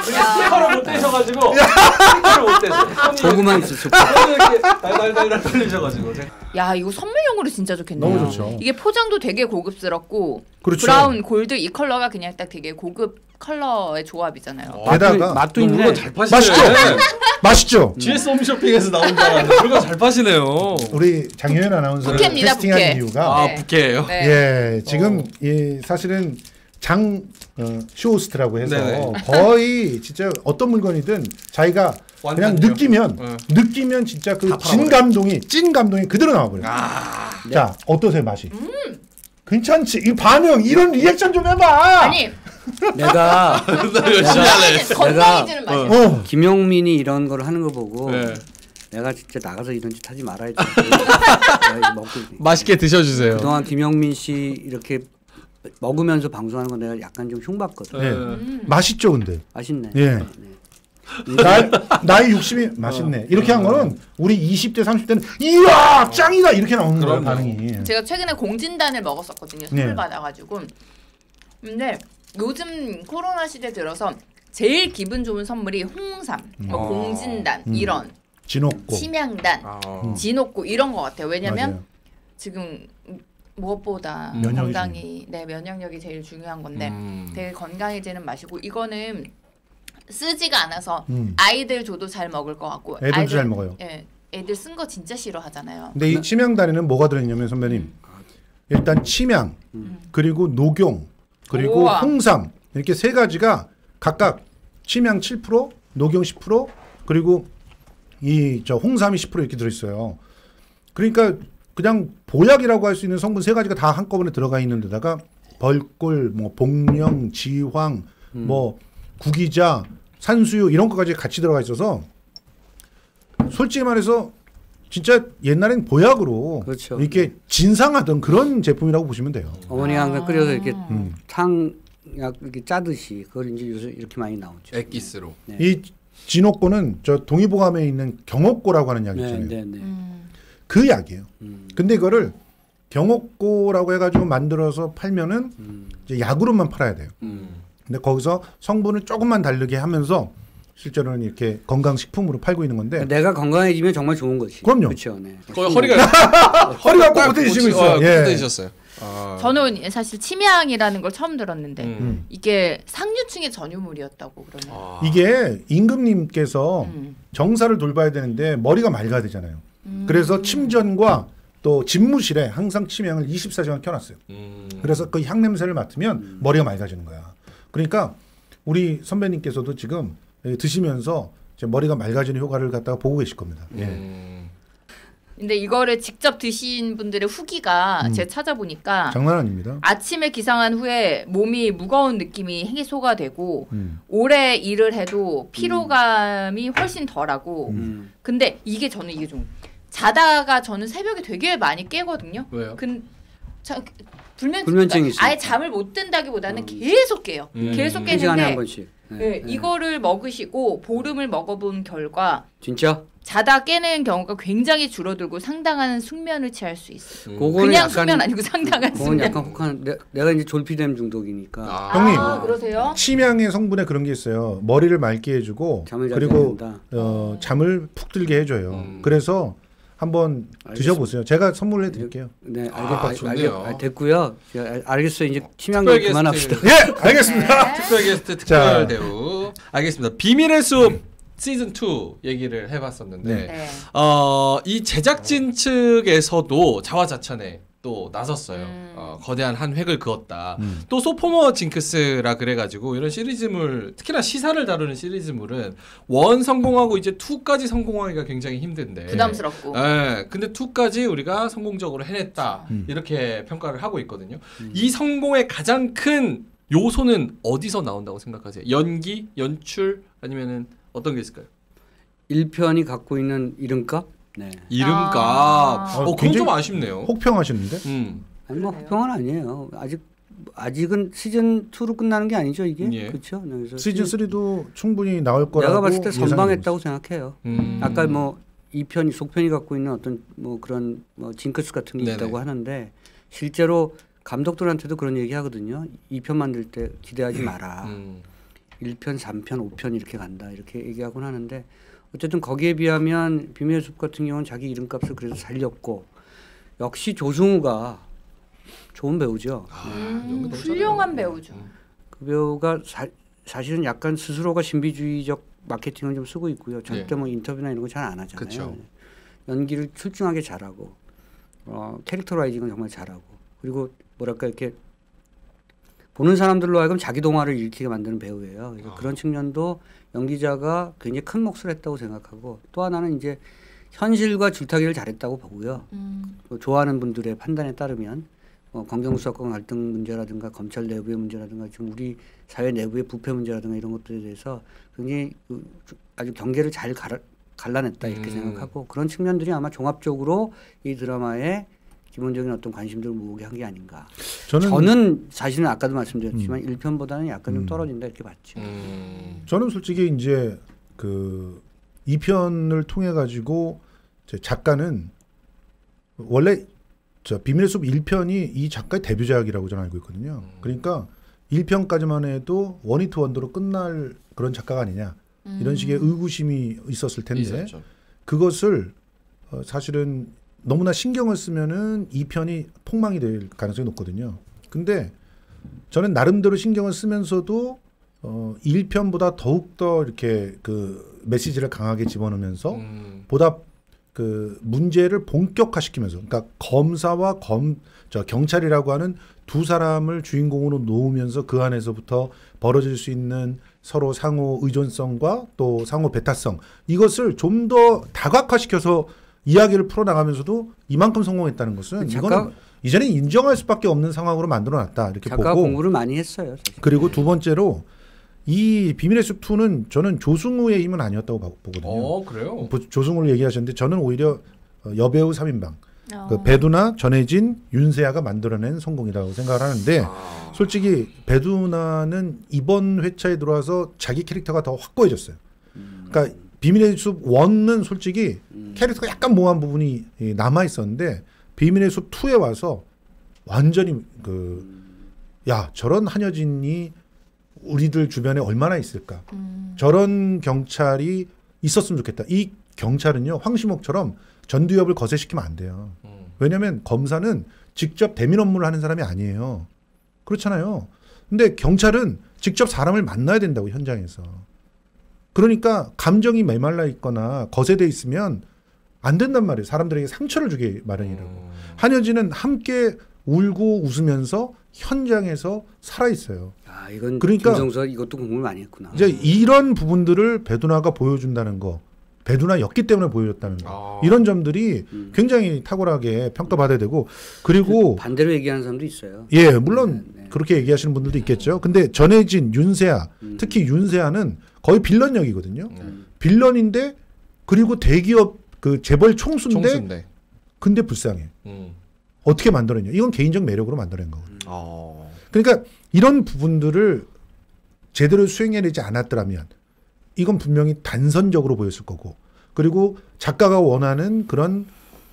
스티커를 못 떼셔가지고 스티커를 못 떼서 보고만 있었어. 이렇게 달달달 돌리셔가지고. 야 이거 선물용으로 진짜 좋겠네요. 너무 좋죠. 이게 포장도 되게 고급스럽고 그렇죠. 브라운, 골드 이 컬러가 그냥 딱 되게 고급 컬러의 조합이잖아요. 게다가 맛도 있는데 물건 잘 파시네. 맛있죠? 맛있죠? GS 홈쇼핑에서 나온 줄 알았는데 물건 잘 파시네요. 우리 장효연 아나운서를 부캐입니다, 캐스팅한 부캐. 이유가 네. 부캐예요. 네. 예, 지금 사실은 쇼호스트라고 해서 네네. 거의 진짜 어떤 물건이든 자기가 그냥 완판이요. 느끼면 진짜 그 찐 감동이 그대로 나와버려요. 자, 어떠세요 맛이? 괜찮지? 이 반응 이런 리액션 좀 해봐. 아니 내가 열심히 하네. 건강해지는 맛이야. 김용민이 이런 걸 하는 거 보고 네. 내가 진짜 나가서 이런 짓 하지 말아야지. 내가 먹고 맛있게 드셔주세요. 그동안 김용민 씨 이렇게 먹으면서 방송하는 건 내가 약간 좀 흉봤거든. 네. 맛있죠, 근데. 맛있네. 예. 네. 나이 60이 맛있네. 이렇게 한 거는 우리 20대 30대는 이야 짱이다 이렇게 나오는 거예요 반응이. 제가 최근에 공진단을 먹었었거든요. 선물 네. 받아가지고. 근데 요즘 코로나 시대 들어서 제일 기분 좋은 선물이 홍삼, 뭐 공진단 이런 진옥고, 침향단, 진옥고 이런 것 같아요. 왜냐면 맞아요. 지금 무엇보다 면역이 면역력이 제일 중요한 건데 되게 건강해지는 맛이고 이거는 쓰지가 않아서 아이들 줘도 잘 먹을 것 같고 애들도 잘 먹어요. 예, 애들 쓴 거 진짜 싫어하잖아요. 근데 이 침향단에는 뭐가 들어있냐면 선배님 일단 침향 그리고 녹용 그리고 우와. 홍삼 이렇게 세 가지가 각각 침향 7% 녹용 10% 그리고 이 저 홍삼이 10% 이렇게 들어있어요. 그러니까 그냥 보약이라고 할 수 있는 성분 세 가지가 다 한꺼번에 들어가 있는 데다가 벌꿀, 뭐 복령, 지황, 뭐 구기자, 산수유 이런 것까지 같이 들어가 있어서 솔직히 말해서 진짜 옛날엔 보약으로 그렇죠. 이렇게 진상하던 그런 제품이라고 보시면 돼요. 어머니가 항상 끓여서 이렇게 탕약 이렇게 짜듯이 그걸 이제 요새 이렇게 많이 나오죠. 액기스로. 네. 이 진옥고는 저 동의보감에 있는 경옥고라고 하는 약 네, 있잖아요. 네, 네. 그 약이에요. 근데 이거를 경옥고라고 해가지고 만들어서 팔면은 이제 약으로만 팔아야 돼요. 근데 거기서 성분을 조금만 다르게 하면서 실제로는 이렇게 건강식품으로 팔고 있는 건데. 내가 건강해지면 정말 좋은 거지. 그럼요. 그렇죠. 네. 거의 허리가 꼿꼿해지고 있어요. 꼿꼿해지셨어요. 저는 사실 침향이라는 걸 처음 들었는데 이게 상류층의 전유물이었다고 그러네요. 이게 임금님께서 정사를 돌봐야 되는데 머리가 맑아야 되잖아요. 그래서 침전과 또 집무실에 항상 침향을 24시간 켜놨어요. 그래서 그 향 냄새를 맡으면 머리가 맑아지는 거야. 그러니까 우리 선배님께서도 지금 드시면서 이제 머리가 맑아지는 효과를 갖다가 보고 계실 겁니다. 근데 이거를 직접 드신 분들의 후기가 제가 찾아보니까 장난 아닙니다. 아침에 기상한 후에 몸이 무거운 느낌이 해소가 되고 오래 일을 해도 피로감이 훨씬 덜하고 근데 저는 이게 좀 자다가 저는 새벽에 되게 많이 깨거든요. 왜요? 불면증이 있어요. 아예 잠을 못 든다기보다는 계속 깨요. 계속 한 시간에 한 깨는데 번씩. 네, 이거를 먹으시고 보름을 먹어본 결과 진짜? 자다 깨는 경우가 굉장히 줄어들고 상당한 숙면을 취할 수 있어요. 그거는 그냥 약간, 숙면 아니고 상당한 그건 숙면. 약간 혹한 내가 이제 졸피뎀 중독이니까. 형님. 그러세요? 침향의 성분에 그런 게 있어요. 머리를 맑게 해주고 잠을 잘 그리고 잔다. 잠을 푹 들게 해줘요. 그래서 한번 드셔보세요. 제가 선물해 드릴게요. 네, 좋네요. 됐고요. 알겠어요. 이제 침향 특별 그만합시다. 예, 알겠습니다. 특별 게스트 특별 배우. 알겠습니다. 비밀의 숲 시즌 2 얘기를 해봤었는데 네. 이 제작진 측에서도 자화자찬에 또 나섰어요. 거대한 한 획을 그었다. 또 소포머 징크스라 그래가지고 이런 시리즈물 특히나 시사를 다루는 시리즈물은 1 성공하고 이제 2까지 성공하기가 굉장히 힘든데 부담스럽고. 네, 근데 2까지 우리가 성공적으로 해냈다 이렇게 평가를 하고 있거든요. 이 성공의 가장 큰 요소는 어디서 나온다고 생각하세요? 연기, 연출 아니면은 어떤 게 있을까요? 1편이 갖고 있는 이름값? 네. 이름값. 그건 좀 아쉽네요. 혹평하시는데? 아니 뭐 혹평은 아니에요. 아직은 시즌 2로 끝나는 게 아니죠 이게. 예. 그렇죠. 그래서 시즌 3도 충분히 나올 거라고 내가 봤을 때 선방했다고 예상하고 생각해요. 아까 뭐 2편이 속편이 갖고 있는 어떤 뭐 그런 뭐 징크스 같은 게 네네. 있다고 하는데 실제로 감독들한테도 그런 얘기 하거든요. 2편 만들 때 기대하지 마라. 1편, 3편, 5편 이렇게 간다 이렇게 얘기하곤 하는데 어쨌든 거기에 비하면 비밀의 숲 같은 경우는 자기 이름값을 그래도 살렸고 역시 조승우가 좋은 배우죠. 훌륭한 배우죠. 그 배우가 사실은 약간 스스로가 신비주의적 마케팅을 좀 쓰고 있고요. 절대 뭐 인터뷰나 이런 거 잘 안 하잖아요. 그쵸. 연기를 출중하게 잘하고 캐릭터라이징을 정말 잘하고 그리고 뭐랄까 이렇게 보는 사람들로 하여금 자기 동화를 일으키게 만드는 배우예요. 그래서 그런 측면도 연기자가 굉장히 큰 몫을 했다고 생각하고 또 하나는 이제 현실과 줄타기를 잘했다고 보고요. 좋아하는 분들의 판단에 따르면 검경수사권 갈등 문제라든가 검찰 내부의 문제라든가 지금 우리 사회 내부의 부패 문제라든가 이런 것들에 대해서 굉장히 아주 경계를 잘 갈라냈다 이렇게 생각하고 그런 측면들이 아마 종합적으로 이 드라마의 기본적인 어떤 관심들을 모으게 한 게 아닌가. 저는 사실은 아까도 말씀드렸지만 1편보다는 약간 좀 떨어진다 이렇게 봤죠. 저는 솔직히 이제 그 2편을 통해 가지고 작가는 원래 저 비밀의 숲 1편이 이 작가의 데뷔작이라고 저는 알고 있거든요. 그러니까 1편까지만 해도 원히트 원더로 끝날 그런 작가가 아니냐 이런 식의 의구심이 있었을 텐데 있었죠. 그것을 사실은 너무나 신경을 쓰면은 2편이 폭망이 될 가능성이 높거든요. 근데 저는 나름대로 신경을 쓰면서도 1편보다 더욱더 이렇게 그 메시지를 강하게 집어넣으면서 보다 그 문제를 본격화시키면서 그러니까 검사와 경찰이라고 하는 두 사람을 주인공으로 놓으면서 그 안에서부터 벌어질 수 있는 서로 상호 의존성과 또 상호 배타성 이것을 좀 더 다각화시켜서 이야기를 풀어나가면서도 이만큼 성공했다는 것은 이거는 이제는 인정할 수밖에 없는 상황으로 만들어놨다 이렇게 작가 보고 공부를 많이 했어요. 사실. 그리고 두 번째로 이 비밀의 숲 2는 저는 조승우의 힘은 아니었다고 보거든요. 그래요? 조승우를 얘기하셨는데 저는 오히려 여배우 3인방 그 배두나, 전혜진, 윤세아가 만들어낸 성공이라고 생각을 하는데 솔직히 배두나는 이번 회차에 들어와서 자기 캐릭터가 더 확고해졌어요. 그러니까 비밀의 숲 1은 솔직히 캐릭터가 약간 모호한 부분이 남아 있었는데 비밀의 숲 2에 와서 완전히 야 저런 한여진이 우리들 주변에 얼마나 있을까? 저런 경찰이 있었으면 좋겠다. 이 경찰은요 황시목처럼 전두엽을 거세시키면 안 돼요. 왜냐하면 검사는 직접 대민 업무를 하는 사람이 아니에요. 그렇잖아요. 근데 경찰은 직접 사람을 만나야 된다고 현장에서. 그러니까 감정이 메말라 있거나 거세돼 있으면 안 된단 말이에요. 사람들에게 상처를 주기 마련이라고. 한여진은 함께 울고 웃으면서 현장에서 살아 있어요. 이건 그러니까 김성수가 이것도 공부를 많이 했구나. 이제 이런 부분들을 배두나가 보여준다는 거, 배두나였기 때문에 보여줬다는 거, 이런 점들이 굉장히 탁월하게 평가받아야 되고 그리고 반대로 얘기하는 사람도 있어요. 예, 물론 그렇게 얘기하시는 분들도 있겠죠. 근데 전혜진, 윤세아, 특히 윤세아는 거의 빌런 역이거든요. 빌런인데 그리고 대기업 그 재벌 총수인데 근데 불쌍해. 어떻게 만들었냐? 이건 개인적 매력으로 만들어낸 거거든요. 그러니까 이런 부분들을 제대로 수행해내지 않았더라면 이건 분명히 단선적으로 보였을 거고 그리고 작가가 원하는 그런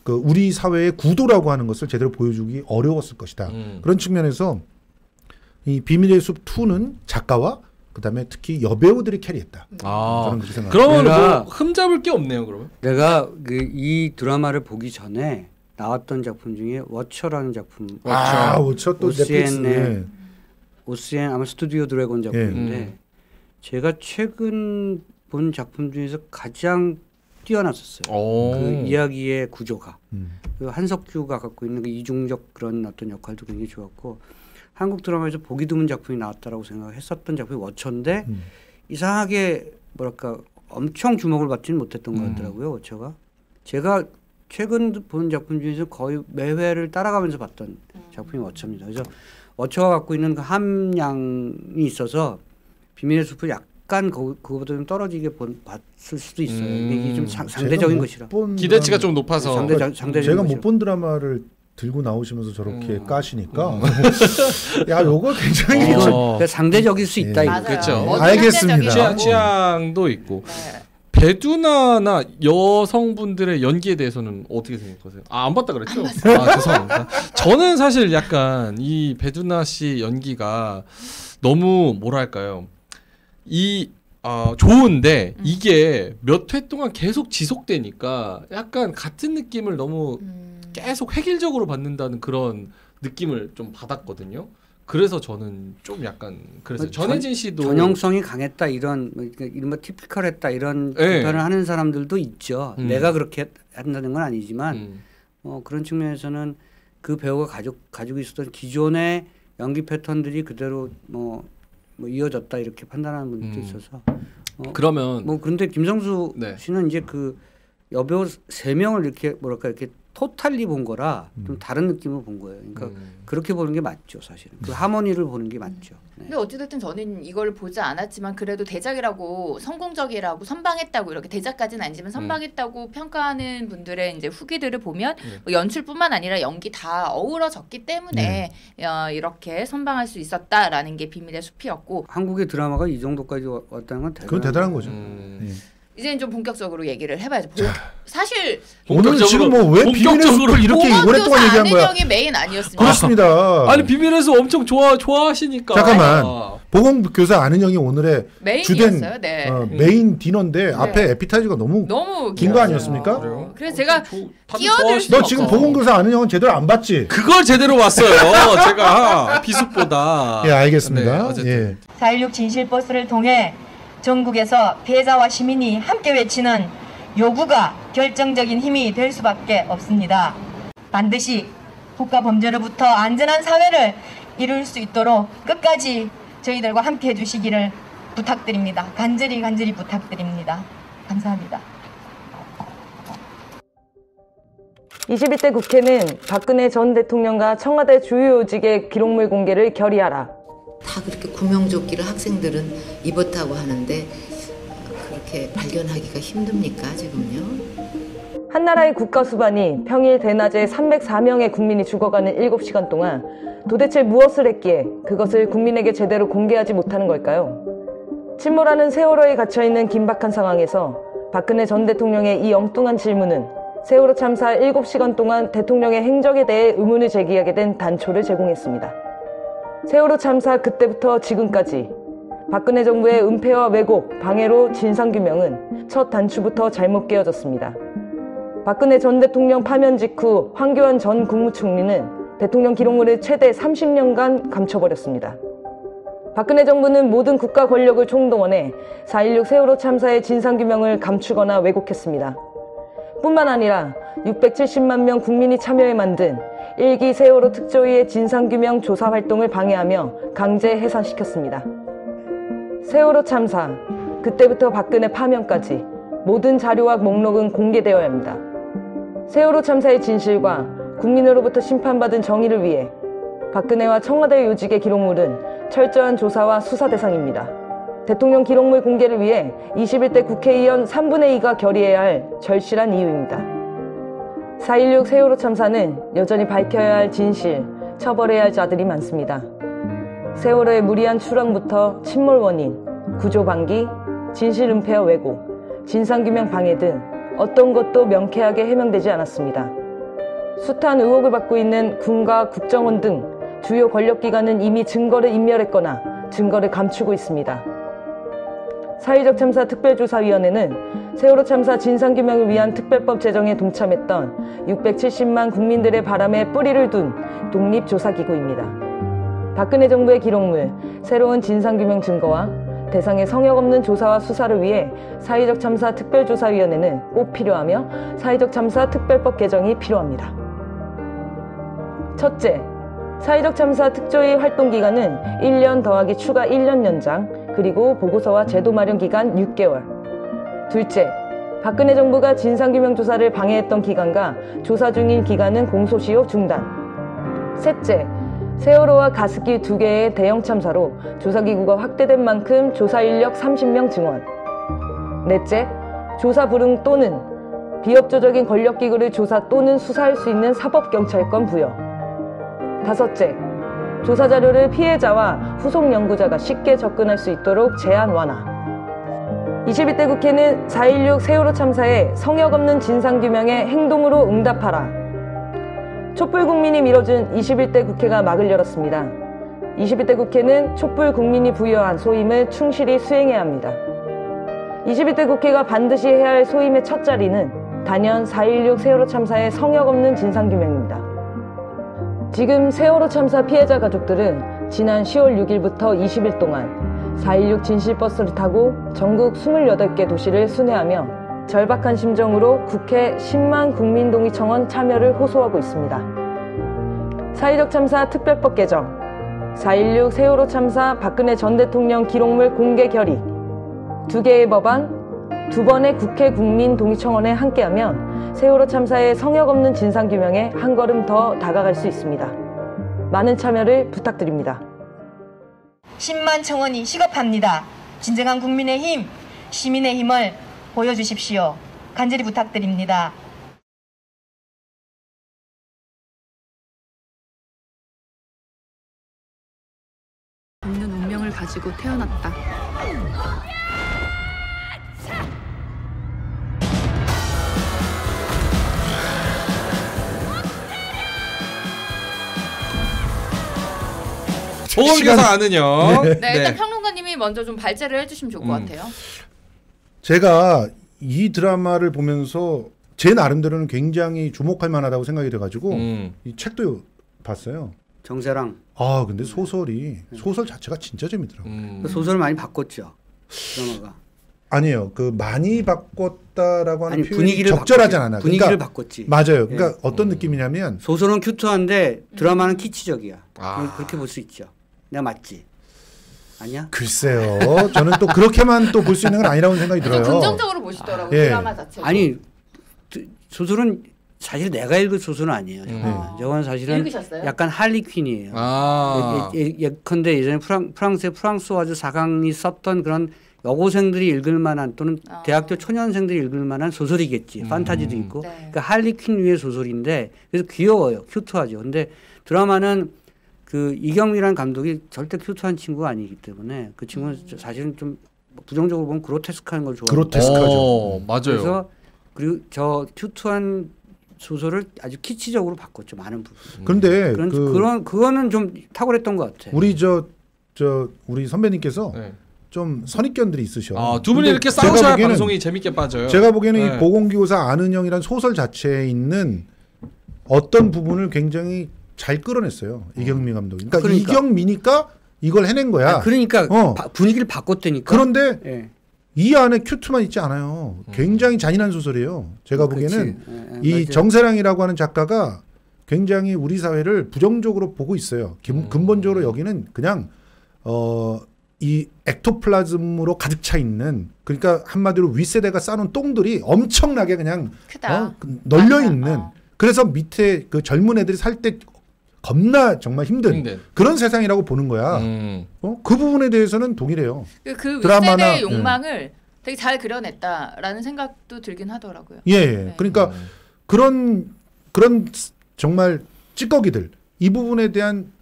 그 우리 사회의 구도라고 하는 것을 제대로 보여주기 어려웠을 것이다. 그런 측면에서 이 비밀의 숲 2는 작가와 그다음에 특히 여배우들이 캐리했다. 저는 그렇게 생각합니다. 그러면 뭐 흠잡을 게 없네요. 그러면 내가 이 드라마를 보기 전에 나왔던 작품 중에 워처라는 작품. 워처 또 넷플릭스. OCN 아마 스튜디오 드래곤 작품인데 제가 최근 본 작품 중에서 가장 뛰어났었어요. 그 이야기의 구조가. 그 한석규가 갖고 있는 그 이중적 그런 어떤 역할도 굉장히 좋았고 한국 드라마에서 보기 드문 작품이 나왔다라고 생각했었던 작품이 워처인데 이상하게 뭐랄까 엄청 주목을 받지는 못했던 것 같더라고요. 워처가. 제가 최근 본 작품 중에서 거의 매회를 따라가면서 봤던 작품이 워처입니다. 그래서 워처가 갖고 있는 그 함량이 있어서 비밀의 숲을 약간 그거보다 좀 떨어지게 봤을 수도 있어요. 이게 좀 상대적인 것이라. 기대치가 좀 높아서. 상대적인 제가 못 본 드라마를 들고 나오시면서 저렇게 까시니까 야 요거 굉장히 그러니까 상대적일 수 있다. 그렇죠. 알겠습니다. 취향도 있고. 배두나나 여성분들의 연기에 대해서는 어떻게 생각하세요? 안 봤다 그랬죠? 죄송합니다. 저는 사실 약간 이 배두나 씨 연기가 너무 뭐랄까요? 좋은데 이게 몇 회 동안 계속 지속되니까 약간 같은 느낌을 너무 계속 획일적으로 받는다는 그런 느낌을 좀 받았거든요. 그래서 저는 좀 약간 그래서 전혜진 씨도 전형성이 강했다 이런 이른바 티피컬했다 이런 비판을 하는 사람들도 있죠. 내가 그렇게 한다는 건 아니지만 그런 측면에서는 그 배우가 가지고 있었던 기존의 연기 패턴들이 그대로 뭐 이어졌다 이렇게 판단하는 분들도 있어서 그러면 그런데 김성수 씨는 이제 그 여배우 3명을 이렇게 뭐랄까 이렇게 토탈리 본 거라 좀 다른 느낌으로 본 거예요. 그러니까 그렇게 보는 게 맞죠, 사실은. 그 하모니를 보는 게 맞죠. 네. 근데 어찌됐든 저는 이걸 보지 않았지만 그래도 대작이라고 성공적이라고 선방했다고 이렇게 대작까지는 아니지만 선방했다고 평가하는 분들의 이제 후기들을 보면 뭐 연출뿐만 아니라 연기 다 어우러졌기 때문에 이렇게 선방할 수 있었다라는 게 비밀의 숲이었고 한국의 드라마가 이 정도까지 왔다는 건 그건 대단한 거죠. 이제는 좀 본격적으로 얘기를 해봐야죠. 사실 오늘 지금 뭐 왜 비밀의 숲을 이렇게 오랫동안 얘기한 거야? 안혜경이 메인 아니었습니까? 그렇습니다. 아니 비밀의 숲 엄청 좋아하시니까. 잠깐만. 보건교사 아는영이 오늘의 주된 네. 메인 디너인데 앞에 에피타이저가 너무 긴 거 아니었습니까? 그래서 제가 끼어들 수 너 지금 보건교사 아는영은 제대로 안 봤지? 그걸 제대로 봤어요. 제가 비숲보다. 예, 알겠습니다. 네, 예. 4.16 진실버스를 통해 전국에서 피해자와 시민이 함께 외치는 요구가 결정적인 힘이 될 수밖에 없습니다. 반드시 국가범죄로부터 안전한 사회를 이룰 수 있도록 끝까지 저희들과 함께 해주시기를 부탁드립니다. 간절히 부탁드립니다. 감사합니다. 21대 국회는 박근혜 전 대통령과 청와대 주요 요직의 기록물 공개를 결의하라. 다 그렇게 구명조끼를 학생들은 입었다고 하는데 그렇게 발견하기가 힘듭니까 지금요? 한나라의 국가수반이 평일 대낮에 304명의 국민이 죽어가는 7시간 동안 도대체 무엇을 했기에 그것을 국민에게 제대로 공개하지 못하는 걸까요? 침몰하는 세월호에 갇혀있는 긴박한 상황에서 박근혜 전 대통령의 이 엉뚱한 질문은 세월호 참사 7시간 동안 대통령의 행적에 대해 의문을 제기하게 된 단초를 제공했습니다. 세월호 참사 그때부터 지금까지 박근혜 정부의 은폐와 왜곡, 방해로 진상규명은 첫 단추부터 잘못 깨어졌습니다. 박근혜 전 대통령 파면 직후 황교안 전 국무총리는 대통령 기록물을 최대 30년간 감춰버렸습니다. 박근혜 정부는 모든 국가 권력을 총동원해 4.16 세월호 참사의 진상규명을 감추거나 왜곡했습니다. 뿐만 아니라 670만 명 국민이 참여해 만든 1기 세월호 특조위의 진상규명 조사 활동을 방해하며 강제 해산시켰습니다. 세월호 참사, 그때부터 박근혜 파면까지 모든 자료와 목록은 공개되어야 합니다. 세월호 참사의 진실과 국민으로부터 심판받은 정의를 위해 박근혜와 청와대 요직의 기록물은 철저한 조사와 수사 대상입니다. 대통령 기록물 공개를 위해 21대 국회의원 3분의 2가 결의해야 할 절실한 이유입니다. 4.16 세월호 참사는 여전히 밝혀야 할 진실, 처벌해야 할 자들이 많습니다. 세월호의 무리한 추락부터 침몰 원인, 구조 방기, 진실 은폐와 왜곡, 진상규명 방해 등 어떤 것도 명쾌하게 해명되지 않았습니다. 숱한 의혹을 받고 있는 군과 국정원 등 주요 권력기관은 이미 증거를 인멸했거나 증거를 감추고 있습니다. 사회적 참사 특별조사위원회는 세월호 참사 진상규명을 위한 특별법 제정에 동참했던 670만 국민들의 바람에 뿌리를 둔 독립조사기구입니다. 박근혜 정부의 기록물, 새로운 진상규명 증거와 대상의 성역 없는 조사와 수사를 위해 사회적 참사 특별조사위원회는 꼭 필요하며 사회적 참사 특별법 개정이 필요합니다. 첫째, 사회적 참사 특조위 활동기간은 1년 더하기 추가 1년 연장, 그리고 보고서와 제도 마련 기간 6개월. 둘째, 박근혜 정부가 진상규명 조사를 방해했던 기간과 조사 중인 기간은 공소시효 중단. 셋째, 세월호와 가습기 2개의 대형 참사로 조사기구가 확대된 만큼 조사 인력 30명 증원. 넷째, 조사 불응 또는 비협조적인 권력기구를 조사 또는 수사할 수 있는 사법경찰권 부여. 다섯째, 조사 자료를 피해자와 후속 연구자가 쉽게 접근할 수 있도록 제한 완화. 21대 국회는 4.16 세월호 참사의 성역 없는 진상규명에 행동으로 응답하라. 촛불 국민이 밀어준 21대 국회가 막을 열었습니다. 21대 국회는 촛불 국민이 부여한 소임을 충실히 수행해야 합니다. 21대 국회가 반드시 해야 할 소임의 첫 자리는 단연 4.16 세월호 참사의 성역 없는 진상규명입니다. 지금 세월호 참사 피해자 가족들은 지난 10월 6일부터 20일 동안 4.16 진실버스를 타고 전국 28개 도시를 순회하며 절박한 심정으로 국회 10만 국민동의청원 참여를 호소하고 있습니다. 사회적 참사 특별법 개정, 4.16 세월호 참사 박근혜 전 대통령 기록물 공개 결의, 2개의 법안, 2번의 국회 국민동의청원에 함께하면 세월호 참사의 성역 없는 진상규명에 한 걸음 더 다가갈 수 있습니다. 많은 참여를 부탁드립니다. 10만 청원이 시급합니다. 진정한 국민의 힘, 시민의 힘을 보여주십시오. 간절히 부탁드립니다. 없는 운명을 가지고 태어났다. 보험교사 아는요. 네, 일단 평론가님이 먼저 좀 발제를 해주시면 좋을 것 같아요. 제가 이 드라마를 보면서 제 나름대로는 굉장히 주목할 만하다고 생각이 돼가지고 이 책도 봤어요. 정세랑. 아 근데 소설 자체가 진짜 재밌더라고요. 소설을 많이 바꿨죠. 드라마가. 아니에요. 그 많이 바꿨다라고 하는 표현이 분위기를 적절하지 않아요. 분위기를 그러니까, 바꿨지. 맞아요. 그러니까 어떤 느낌이냐면 소설은 큐트한데 드라마는 키치적이야. 그렇게 볼 수 있죠. 내가 맞지? 아니야? 글쎄요. 저는 또 그렇게만 또 볼 수 있는 건 아니라고 생각이 들어요. 긍정적으로 보시더라고요. 예. 드라마 자체가. 아니 소설은 사실 내가 읽은 소설은 아니에요. 저건 사실은 읽으셨어요? 약간 할리퀸이에요. 예컨대 예전에 프랑스의 프랑스와즈 사강이 썼던 그런 여고생들이 읽을 만한 또는 대학교 초년생들이 읽을 만한 소설이겠지. 판타지도 있고. 네. 그러니까 할리퀸 위의 소설인데 그래서 귀여워요. 큐트하죠. 근데 드라마는 그 이경미라는 감독이 절대 큐트한 친구가 아니기 때문에 그 친구는 사실은 좀 부정적으로 보면 그로테스크한 걸 좋아해요. 그로테스크하죠. 맞아요. 그래서 그리고 저 큐트한 소설을 아주 키치적으로 바꿨죠. 많은 부분. 그런데 그거는 좀 탁월했던 것 같아요. 우리 우리 선배님께서 좀 선입견들이 있으셔. 두 분이 이렇게 싸우셔야 방송이 재밌게 빠져요. 제가 보기에는 이 보건기호사 아는 형이란 소설 자체에 있는 어떤 부분을 굉장히 잘 끌어냈어요. 이경미 감독이. 그러니까 이경미니까 이걸 해낸 거야. 그러니까 분위기를 바꿨다니까. 그런데 이 안에 큐트만 있지 않아요. 굉장히 잔인한 소설이에요. 제가 보기에는 이 정세랑이라고 하는 작가가 굉장히 우리 사회를 부정적으로 보고 있어요. 근본적으로 여기는 그냥 이 액토플라즘으로 가득 차 있는, 그러니까 한마디로 윗세대가 싸놓은 똥들이 엄청나게 그냥 널려 있는. 그래서 밑에 그 젊은 애들이 살 때 겁나 정말 힘든 그런 세상이라고 보는 거야. 그 부분에 대해서는 동일해요. 그 윗세대의 욕망을 되게 잘 그려냈다라는 생각도 들긴 하더라고요. 네. 그러니까 그런 정말 찌꺼기들, 이 부분에 대한,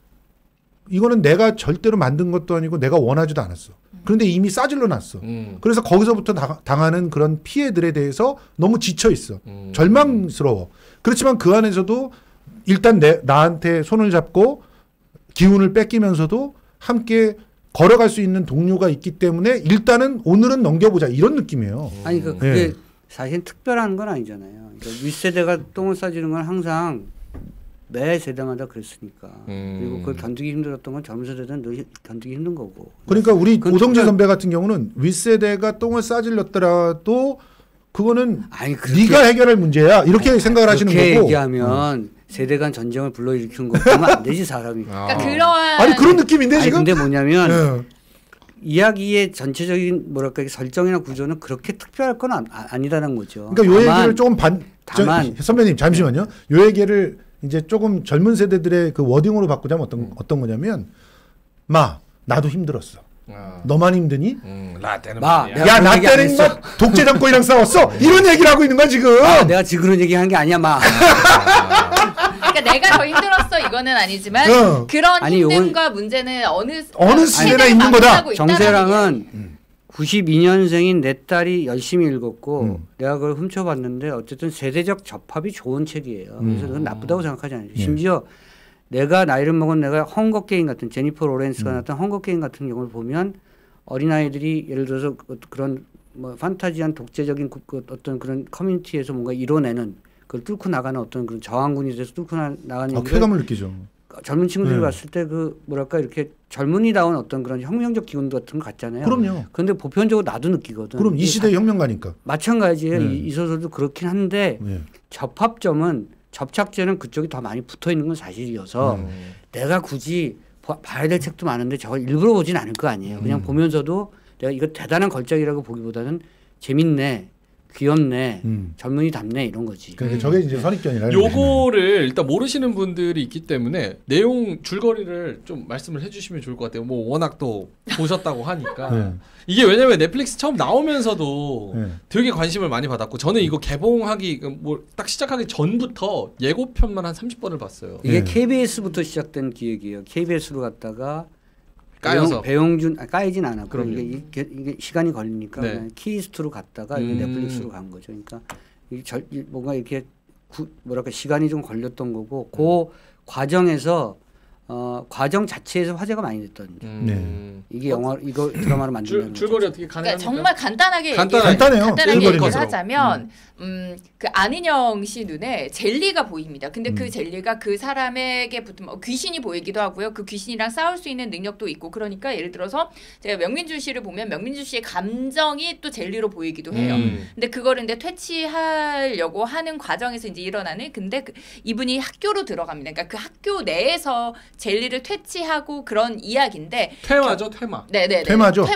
이거는 내가 절대로 만든 것도 아니고 내가 원하지도 않았어. 그런데 이미 싸질러 놨어. 그래서 거기서부터 당하는 그런 피해들에 대해서 너무 지쳐 있어. 절망스러워. 그렇지만 그 안에서도 일단 나한테 손을 잡고 기운을 뺏기면서도 함께 걸어갈 수 있는 동료가 있기 때문에 일단은 오늘은 넘겨보자, 이런 느낌이에요. 아니 그게 사실 특별한 건 아니잖아요. 그러니까 윗세대가 똥을 싸지는 건 항상 매 세대마다 그랬으니까. 그리고 그걸 견디기 힘들었던 건 젊은 세대는 늘 견디기 힘든 거고. 그러니까 우리 오성재 선배 같은 경우는 윗세대가 똥을 싸질렀더라도 그거는 네가 해결할 문제야, 이렇게 생각을 하시는 거고. 그렇게 얘기하면 세대 간 전쟁을 불러일으키는 거 보면 안 되지, 사람이. 그러니까 아니 그런 느낌인데 지금. 근데 뭐냐면 이야기의 전체적인 뭐랄까 설정이나 구조는 그렇게 특별할 건 아니다는 거죠. 그러니까 요 얘기를 조금 다만 선배님 잠시만요. 요 얘기를 이제 조금 젊은 세대들의 그 워딩으로 바꾸자면 어떤 거냐면, 나도 힘들었어. 너만 힘드니? 나 때는 야, 나 때는 독재 정권이랑 싸웠어. 이런 얘기를 하고 있는 거야 지금. 내가 지금 그런 얘기 한 게 아니야, 그러니까 내가 더 힘들었어 이거는 아니지만 그런 힘듦과 문제는 어느 시대나 있는 거다. 정세랑은 92년생인 내 딸이 열심히 읽었고 내가 그걸 훔쳐봤는데 어쨌든 세대적 접합이 좋은 책이에요. 그래서 그건 나쁘다고 생각하지 않아요. 심지어 내가 나이를 먹은 내가 헝거 게임 같은 제니퍼 로렌스가 나왔던 헝거 게임 같은 경우를 보면 어린아이들이 예를 들어서 그런 뭐 판타지한 독재적인 어떤 그런 커뮤니티에서 뭔가 이뤄내는 그걸 뚫고 나가는 어떤 그런 저항군이 돼서 뚫고 나가는 쾌감을 느끼죠. 젊은 친구들이 봤을 때 그 뭐랄까 이렇게 젊은이다운 어떤 그런 혁명적 기운 같은 거 같잖아요. 그럼요. 그런데 보편적으로 나도 느끼거든. 그럼 이 시대의 혁명가니까. 마찬가지예요. 이 소설도 그렇긴 한데 접합점은 접착제는 그쪽이 더 많이 붙어 있는 건 사실이어서 내가 굳이 봐야 될 책도 많은데 저걸 일부러 보진 않을 거 아니에요. 그냥 보면서도 내가 이거 대단한 걸작이라고 보기보다는 재밌네. 귀엽네, 젊은이답네 이런 거지. 그러니까 저게 이제 선입견이라. 요거를 일단 모르시는 분들이 있기 때문에 내용 줄거리를 좀 말씀을 해주시면 좋을 것 같아요. 뭐 워낙 또 보셨다고 하니까 네. 이게 왜냐면 넷플릭스 처음 나오면서도 네. 되게 관심을 많이 받았고 저는 이거 개봉하기 뭐 딱 시작하기 전부터 예고편만 한 30번을 봤어요. 이게 네. KBS부터 시작된 기획이에요. KBS로 갔다가 까여서 배용준 까이진 않았고 이게 시간이 걸리니까 네. 키스트로 갔다가 넷플릭스로 간 거죠. 그러니까 뭔가 이렇게 뭐랄까 시간이 좀 걸렸던 거고 그 과정에서 과정 자체에서 화제가 많이 됐던 이게 이거 드라마를 만드는 줄거리 어떻게 가능합니까? 그러니까 정말 간단하게 간단해요. 얘기를 하자면 그 안인영 씨 눈에 젤리가 보입니다. 근데 그 젤리가 그 사람에게 붙으면 귀신이 보이기도 하고요. 그 귀신이랑 싸울 수 있는 능력도 있고 그러니까 예를 들어서 제가 명민주 씨를 보면 명민주 씨의 감정이 또 젤리로 보이기도 해요. 근데 그거를 근데 퇴치하려고 하는 과정에서 이제 일어나는 근데 이분이 학교로 들어갑니다. 그러니까 그 학교 내에서 젤리를 퇴치하고 그런 이야기인데 테마죠, 테마. 네네. 테마죠.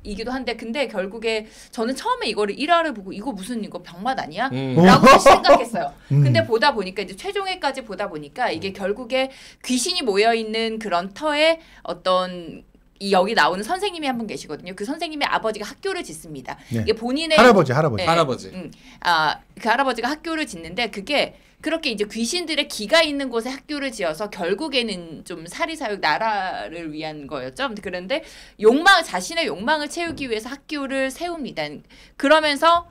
이기도 한데 근데 결국에 저는 처음에 이거를 1화를 보고 이거 무슨 이거 병맛 아니야? 라고 생각했어요. 근데 보다 보니까 이제 최종회까지 보다 보니까 이게 결국에 귀신이 모여 있는 그런 터에 어떤 여기 나오는 선생님이 한 분 계시거든요. 그 선생님의 아버지가 학교를 짓습니다. 네. 이게 본인의 할아버지. 그 할아버지가 학교를 짓는데 그게 그렇게 이제 귀신들의 기가 있는 곳에 학교를 지어서 결국에는 좀 사리사욕 나라를 위한 거였죠. 그런데 자신의 욕망을 채우기 위해서 학교를 세웁니다. 그러면서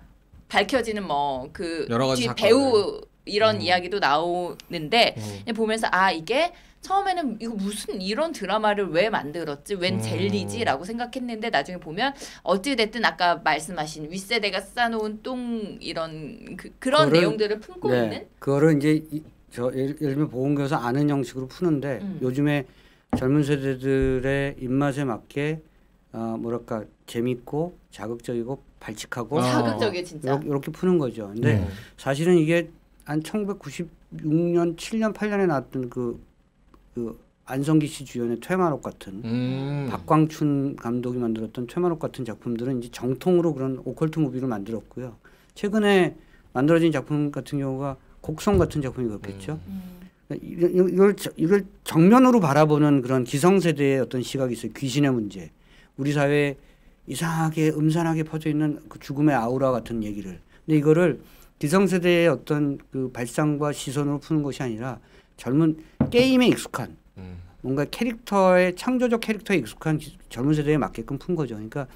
밝혀지는 뭐 그 뒤 배우 이런 이야기도 나오는데 보면서 이게 처음에는 이거 무슨 이런 드라마를 왜 만들었지? 웬 젤리지?라고 생각했는데 나중에 보면 어찌됐든 아까 말씀하신 윗세대가 쌓아놓은 똥 이런 그런 내용들을 품고 있는 그거를 이제 예를 들면 보건교사 아는 형식으로 푸는데 요즘에 젊은 세대들의 입맛에 맞게 뭐랄까 재밌고 자극적이고 발칙하고 자극적이에요 진짜 이렇게 푸는 거죠. 근데 사실은 이게 한 1996년 7년 8년에 나왔던 그 안성기 씨 주연의 퇴마록 같은 박광춘 감독이 만들었던 퇴마록 같은 작품들은 이제 정통으로 그런 오컬트 무비를 만들었고요. 최근에 만들어진 작품 같은 경우가 곡성 같은 작품이 그렇겠죠. 이걸 정면으로 바라보는 그런 기성세대의 어떤 시각이 있어요. 귀신의 문제. 우리 사회에 이상하게 음산하게 퍼져 있는 그 죽음의 아우라 같은 얘기를. 근데 이거를 기성세대의 어떤 그 발상과 시선으로 푸는 것이 아니라 젊은 게임에 익숙한 뭔가 창조적 캐릭터에 익숙한 젊은 세대에 맞게끔 푼 거죠. 그러니까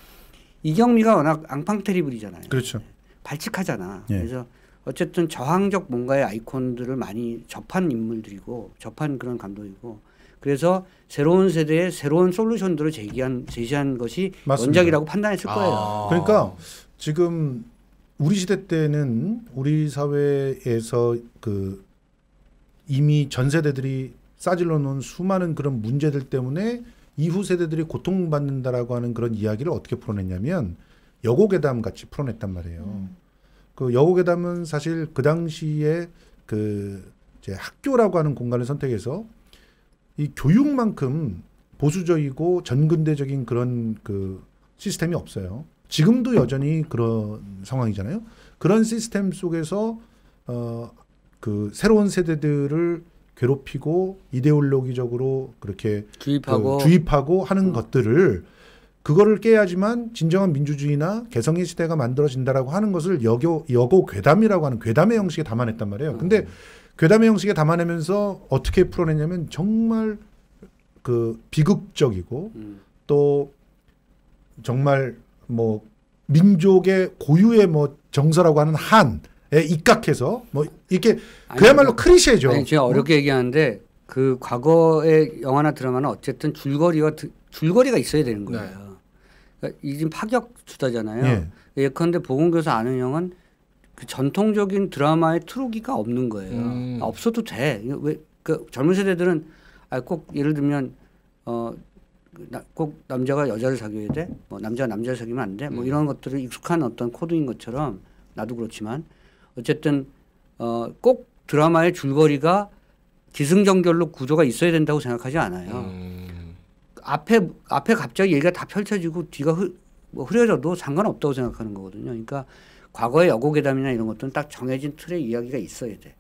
이경미가 워낙 앙팡 테리블이잖아요. 그렇죠. 발칙하잖아. 그래서 어쨌든 저항적 뭔가의 아이콘들을 많이 접한 인물들이고 접한 그런 감독이고 그래서 새로운 세대의 새로운 솔루션들을 제시한 것이 맞습니다. 원작이라고 판단했을 거예요. 그러니까 지금 우리 시대 때는 우리 사회에서 그 이미 전 세대들이 싸질러 놓은 수많은 그런 문제들 때문에 이후 세대들이 고통받는다라고 하는 그런 이야기를 어떻게 풀어냈냐면 여고괴담 같이 풀어냈단 말이에요. 그 여고괴담은 사실 그 당시에 그 이제 학교라고 하는 공간을 선택해서 이 교육만큼 보수적이고 전근대적인 그런 그 시스템이 없어요. 지금도 여전히 그런 상황이잖아요. 그런 시스템 속에서 그 새로운 세대들을 괴롭히고 이데올로기적으로 그렇게 주입하고 하는 것들을 그거를 깨야지만 진정한 민주주의나 개성의 시대가 만들어진다라고 하는 것을 여고 괴담이라고 하는 괴담의 형식에 담아냈단 말이에요. 근데 괴담의 형식에 담아내면서 어떻게 풀어냈냐면 정말 그 비극적이고 또 정말 뭐 민족의 고유의 뭐 정서라고 하는 한에 입각해서 뭐 이렇게 그야말로 클리셰죠. 아니, 제가 어렵게 얘기하는데 그 과거의 영화나 드라마는 어쨌든 줄거리가 있어야 되는 거예요. 네. 그러니까 이 지금 파격 수다잖아요. 예컨대 보건교사 아는 형은 그 전통적인 드라마의 트로기가 없는 거예요. 없어도 돼. 왜 그 젊은 세대들은 꼭 예를 들면 꼭 남자가 여자를 사귀어야 돼. 뭐 남자가 남자를 사귀면 안 돼. 뭐 이런 것들을 익숙한 어떤 코드인 것처럼 나도 그렇지만 어쨌든 꼭 드라마의 줄거리가 기승전결로 구조가 있어야 된다고 생각하지 않아요. 앞에 갑자기 얘기가 다 펼쳐지고 뒤가 뭐 흐려져도 상관없다고 생각하는 거거든요. 그러니까 과거의 여고괴담이나 이런 것들은 딱 정해진 틀의 이야기가 있어야 돼.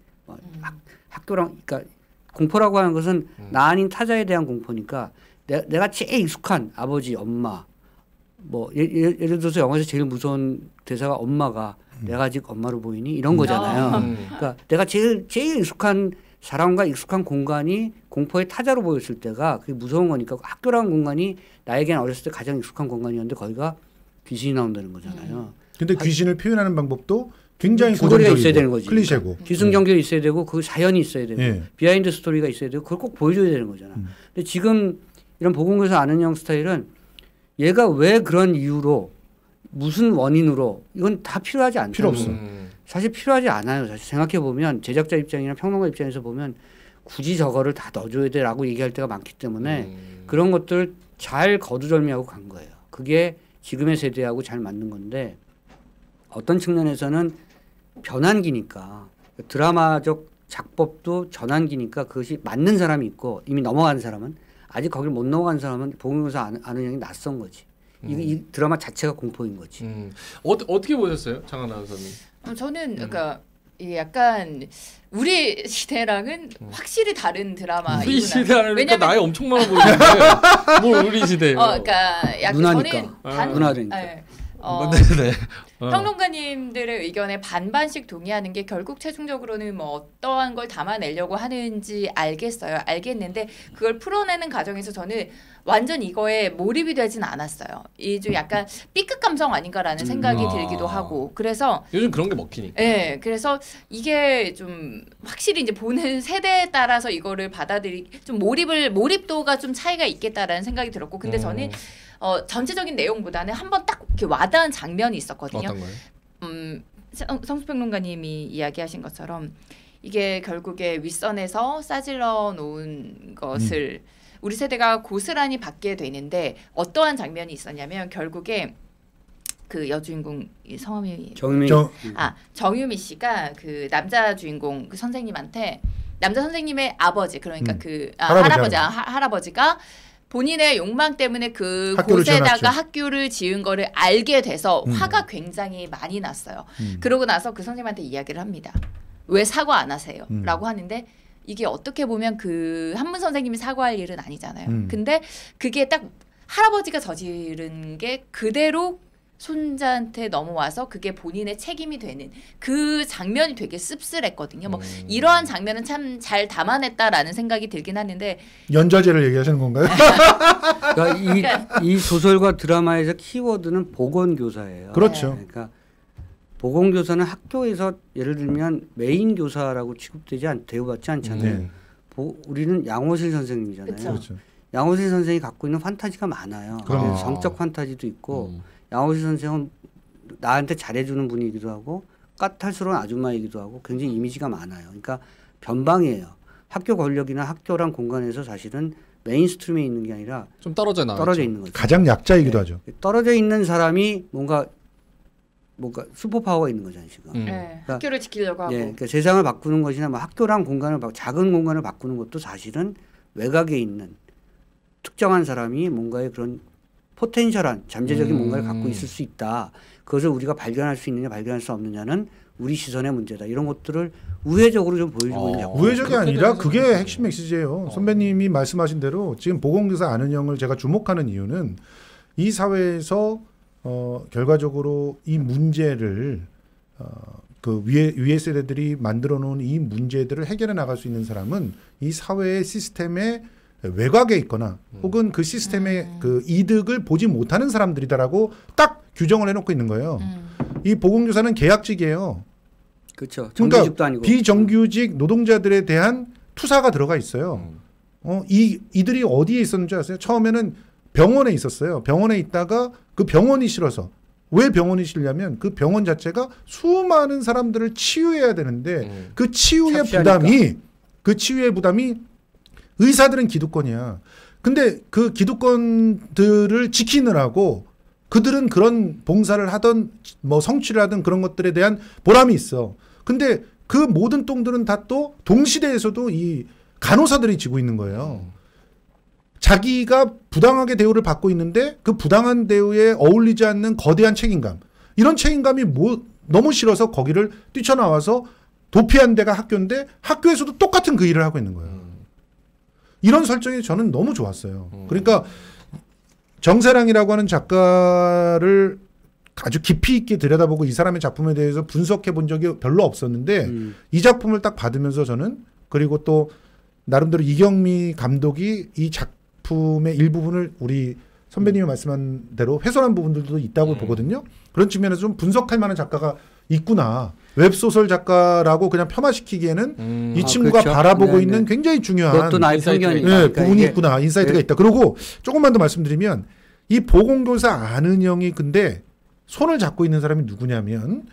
학교랑 그러니까 공포라고 하는 것은 나 아닌 타자에 대한 공포니까 내가 제일 익숙한 아버지, 엄마 뭐 예를 들어서 영화에서 제일 무서운 대사가 엄마가 내가 아직 엄마로 보이니 이런 거잖아요. 그러니까 내가 제일 익숙한 사람과 익숙한 공간이 공포의 타자로 보였을 때가 그게 무서운 거니까 학교라는 공간이 나에게는 어렸을 때 가장 익숙한 공간이었는데 거기가 귀신이 나온다는 거잖아요. 근데 귀신을 표현하는 방법도 굉장히 고전적이고 있어야 되는 거지. 클리셰고. 기승전결이 있어야 되고 그 자연이 있어야 되고 비하인드 스토리가 있어야 되고 그걸 꼭 보여줘야 되는 거잖아. 근데 지금 이런 보건교사 아는 형 스타일은 얘가 왜 그런 이유로 무슨 원인으로 이건 다 필요하지 않다. 필요 없어. 사실 필요하지 않아요. 사실 생각해 보면 제작자 입장이나 평론가 입장에서 보면 굳이 저거를 다 넣어줘야 돼라고 얘기할 때가 많기 때문에 그런 것들 잘 거두절미하고 간 거예요. 그게 지금의 세대하고 잘 맞는 건데 어떤 측면에서는 변환기니까 드라마적 작법도 전환기니까 그것이 맞는 사람이 있고 이미 넘어간 사람은 아직 거길 못 넘어간 사람은 보면서 아는 형이 낯선 거지. 이 드라마 자체가 공포인 거지. 어떻게 보셨어요, 장한 아나운서님? 저는 그러니까 약간 우리 시대랑은 확실히 다른 드라마. 우리 시대라니까 왜냐면 나이 엄청 많아 보이는데 뭘 우리 시대예요? 그러니까 약간 누나니까. 저는 누나니까. 네네. 평론가님들의 의견에 반반씩 동의하는 게 결국 최종적으로는 뭐 어떠한 걸 담아내려고 하는지 알겠는데 그걸 풀어내는 과정에서 저는 완전 이거에 몰입이 되진 않았어요. 이 좀 약간 B급 감성 아닌가라는 생각이 들기도 하고 그래서 요즘 그런 게 먹히니까. 네, 그래서 이게 좀 확실히 이제 보는 세대에 따라서 이거를 좀 몰입도가 좀 차이가 있겠다라는 생각이 들었고 근데 저는 전체적인 내용보다는 한번 딱 이렇게 와닿은 장면이 있었거든요. 어떤 거예요? 성수평론가님이 이야기하신 것처럼 이게 결국에 윗선에서 싸질러 놓은 것을 우리 세대가 고스란히 받게 되는데 어떠한 장면이 있었냐면 결국에 그 여주인공 성함이 정유미 씨가 그 남자 주인공 그 선생님한테 남자 선생님의 아버지 그러니까 그 할아버지가 본인의 욕망 때문에 그 곳에다가 학교를 지은 거를 알게 돼서 화가 굉장히 많이 났어요. 그러고 나서 그 선생님한테 이야기를 합니다. 왜 사과 안 하세요? 라고 하는데 이게 어떻게 보면 그 한문 선생님이 사과할 일은 아니잖아요. 근데 그게 딱 할아버지가 저지른 게 그대로 손자한테 넘어와서 그게 본인의 책임이 되는 그 장면이 되게 씁쓸했거든요. 뭐 이러한 장면은 참 잘 담아냈다라는 생각이 들긴 하는데 연좌제를 얘기하시는 건가요? 그러니까 이 소설과 드라마에서 키워드는 보건교사예요. 그렇죠. 그러니까 보건교사는 학교에서 예를 들면 메인 교사라고 대우받지 않잖아요. 우리는 양호실 선생님이잖아요. 그렇죠. 양호실 선생이 갖고 있는 판타지가 많아요. 성적 판타지도 있고 양호실 선생은 나한테 잘해주는 분이기도 하고 까탈스러운 아줌마이기도 하고 굉장히 이미지가 많아요. 그러니까 변방이에요. 학교 권력이나 학교란 공간에서 사실은 메인스트림에 있는 게 아니라 좀 떨어져 있는 거죠. 가장 약자이기도 하죠. 떨어져 있는 사람이 뭔가 슈퍼파워가 있는 거잖아요 지금. 그러니까, 학교를 지키려고 하고. 그러니까 세상을 바꾸는 것이나 뭐 학교랑 작은 공간을 바꾸는 것도 사실은 외곽에 있는 특정한 사람이 뭔가의 그런 포텐셜한 잠재적인 뭔가를 갖고 있을 수 있다. 그것을 우리가 발견할 수 있느냐 발견할 수 없느냐는 우리 시선의 문제다. 이런 것들을 우회적으로 좀 보여주고 있는 거. 우회적이 아니라 그게 핵심 메시지예요. 선배님이 말씀하신 대로 지금 보건교사 아는 형을 제가 주목하는 이유는 이 사회에서 결과적으로 이 문제를 그 위에 세대들이 만들어 놓은 이 문제들을 해결해 나갈 수 있는 사람은 이 사회의 시스템의 외곽에 있거나 혹은 그 시스템의 그 이득을 보지 못하는 사람들이다라고 딱 규정을 해놓고 있는 거예요. 이 보건교사는 계약직이에요. 그렇죠. 그러니까 아니고. 비정규직 노동자들에 대한 투사가 들어가 있어요. 이들이 어디에 있었는지 아세요? 처음에는 병원에 있었어요. 병원에 있다가 그 병원이 싫어서. 왜 병원이 싫냐면 그 병원 자체가 수많은 사람들을 치유해야 되는데 그 치유의 부담이 의사들은 기득권이야. 근데 그 기득권들을 지키느라고 그들은 그런 봉사를 하던 뭐 성취를 하던 그런 것들에 대한 보람이 있어. 근데 그 모든 똥들은 다 또 동시대에서도 이 간호사들이 지고 있는 거예요. 자기가 부당하게 대우를 받고 있는데 그 부당한 대우에 어울리지 않는 거대한 책임감. 이런 책임감이 너무 싫어서 거기를 뛰쳐나와서 도피한 데가 학교인데 학교에서도 똑같은 그 일을 하고 있는 거예요. 이런 설정이 저는 너무 좋았어요. 그러니까 정세랑이라고 하는 작가를 아주 깊이 있게 들여다보고 이 사람의 작품에 대해서 분석해 본 적이 별로 없었는데 이 작품을 딱 받으면서 저는 그리고 또 나름대로 이경미 감독이 이 작품의 일부분을 우리 선배님이 말씀한 대로 훼손한 부분들도 있다고 보거든요. 그런 측면에서 좀 분석할 만한 작가가 있구나. 웹소설 작가라고 그냥 폄하시키기에는 이 친구가 그렇죠. 바라보고 네네. 있는 굉장히 중요한 또 나의 편견이 부분이 있구나. 인사이트가 있다. 그리고 조금만 더 말씀드리면 이 보건교사 안은영이 근데 손을 잡고 있는 사람이 누구냐면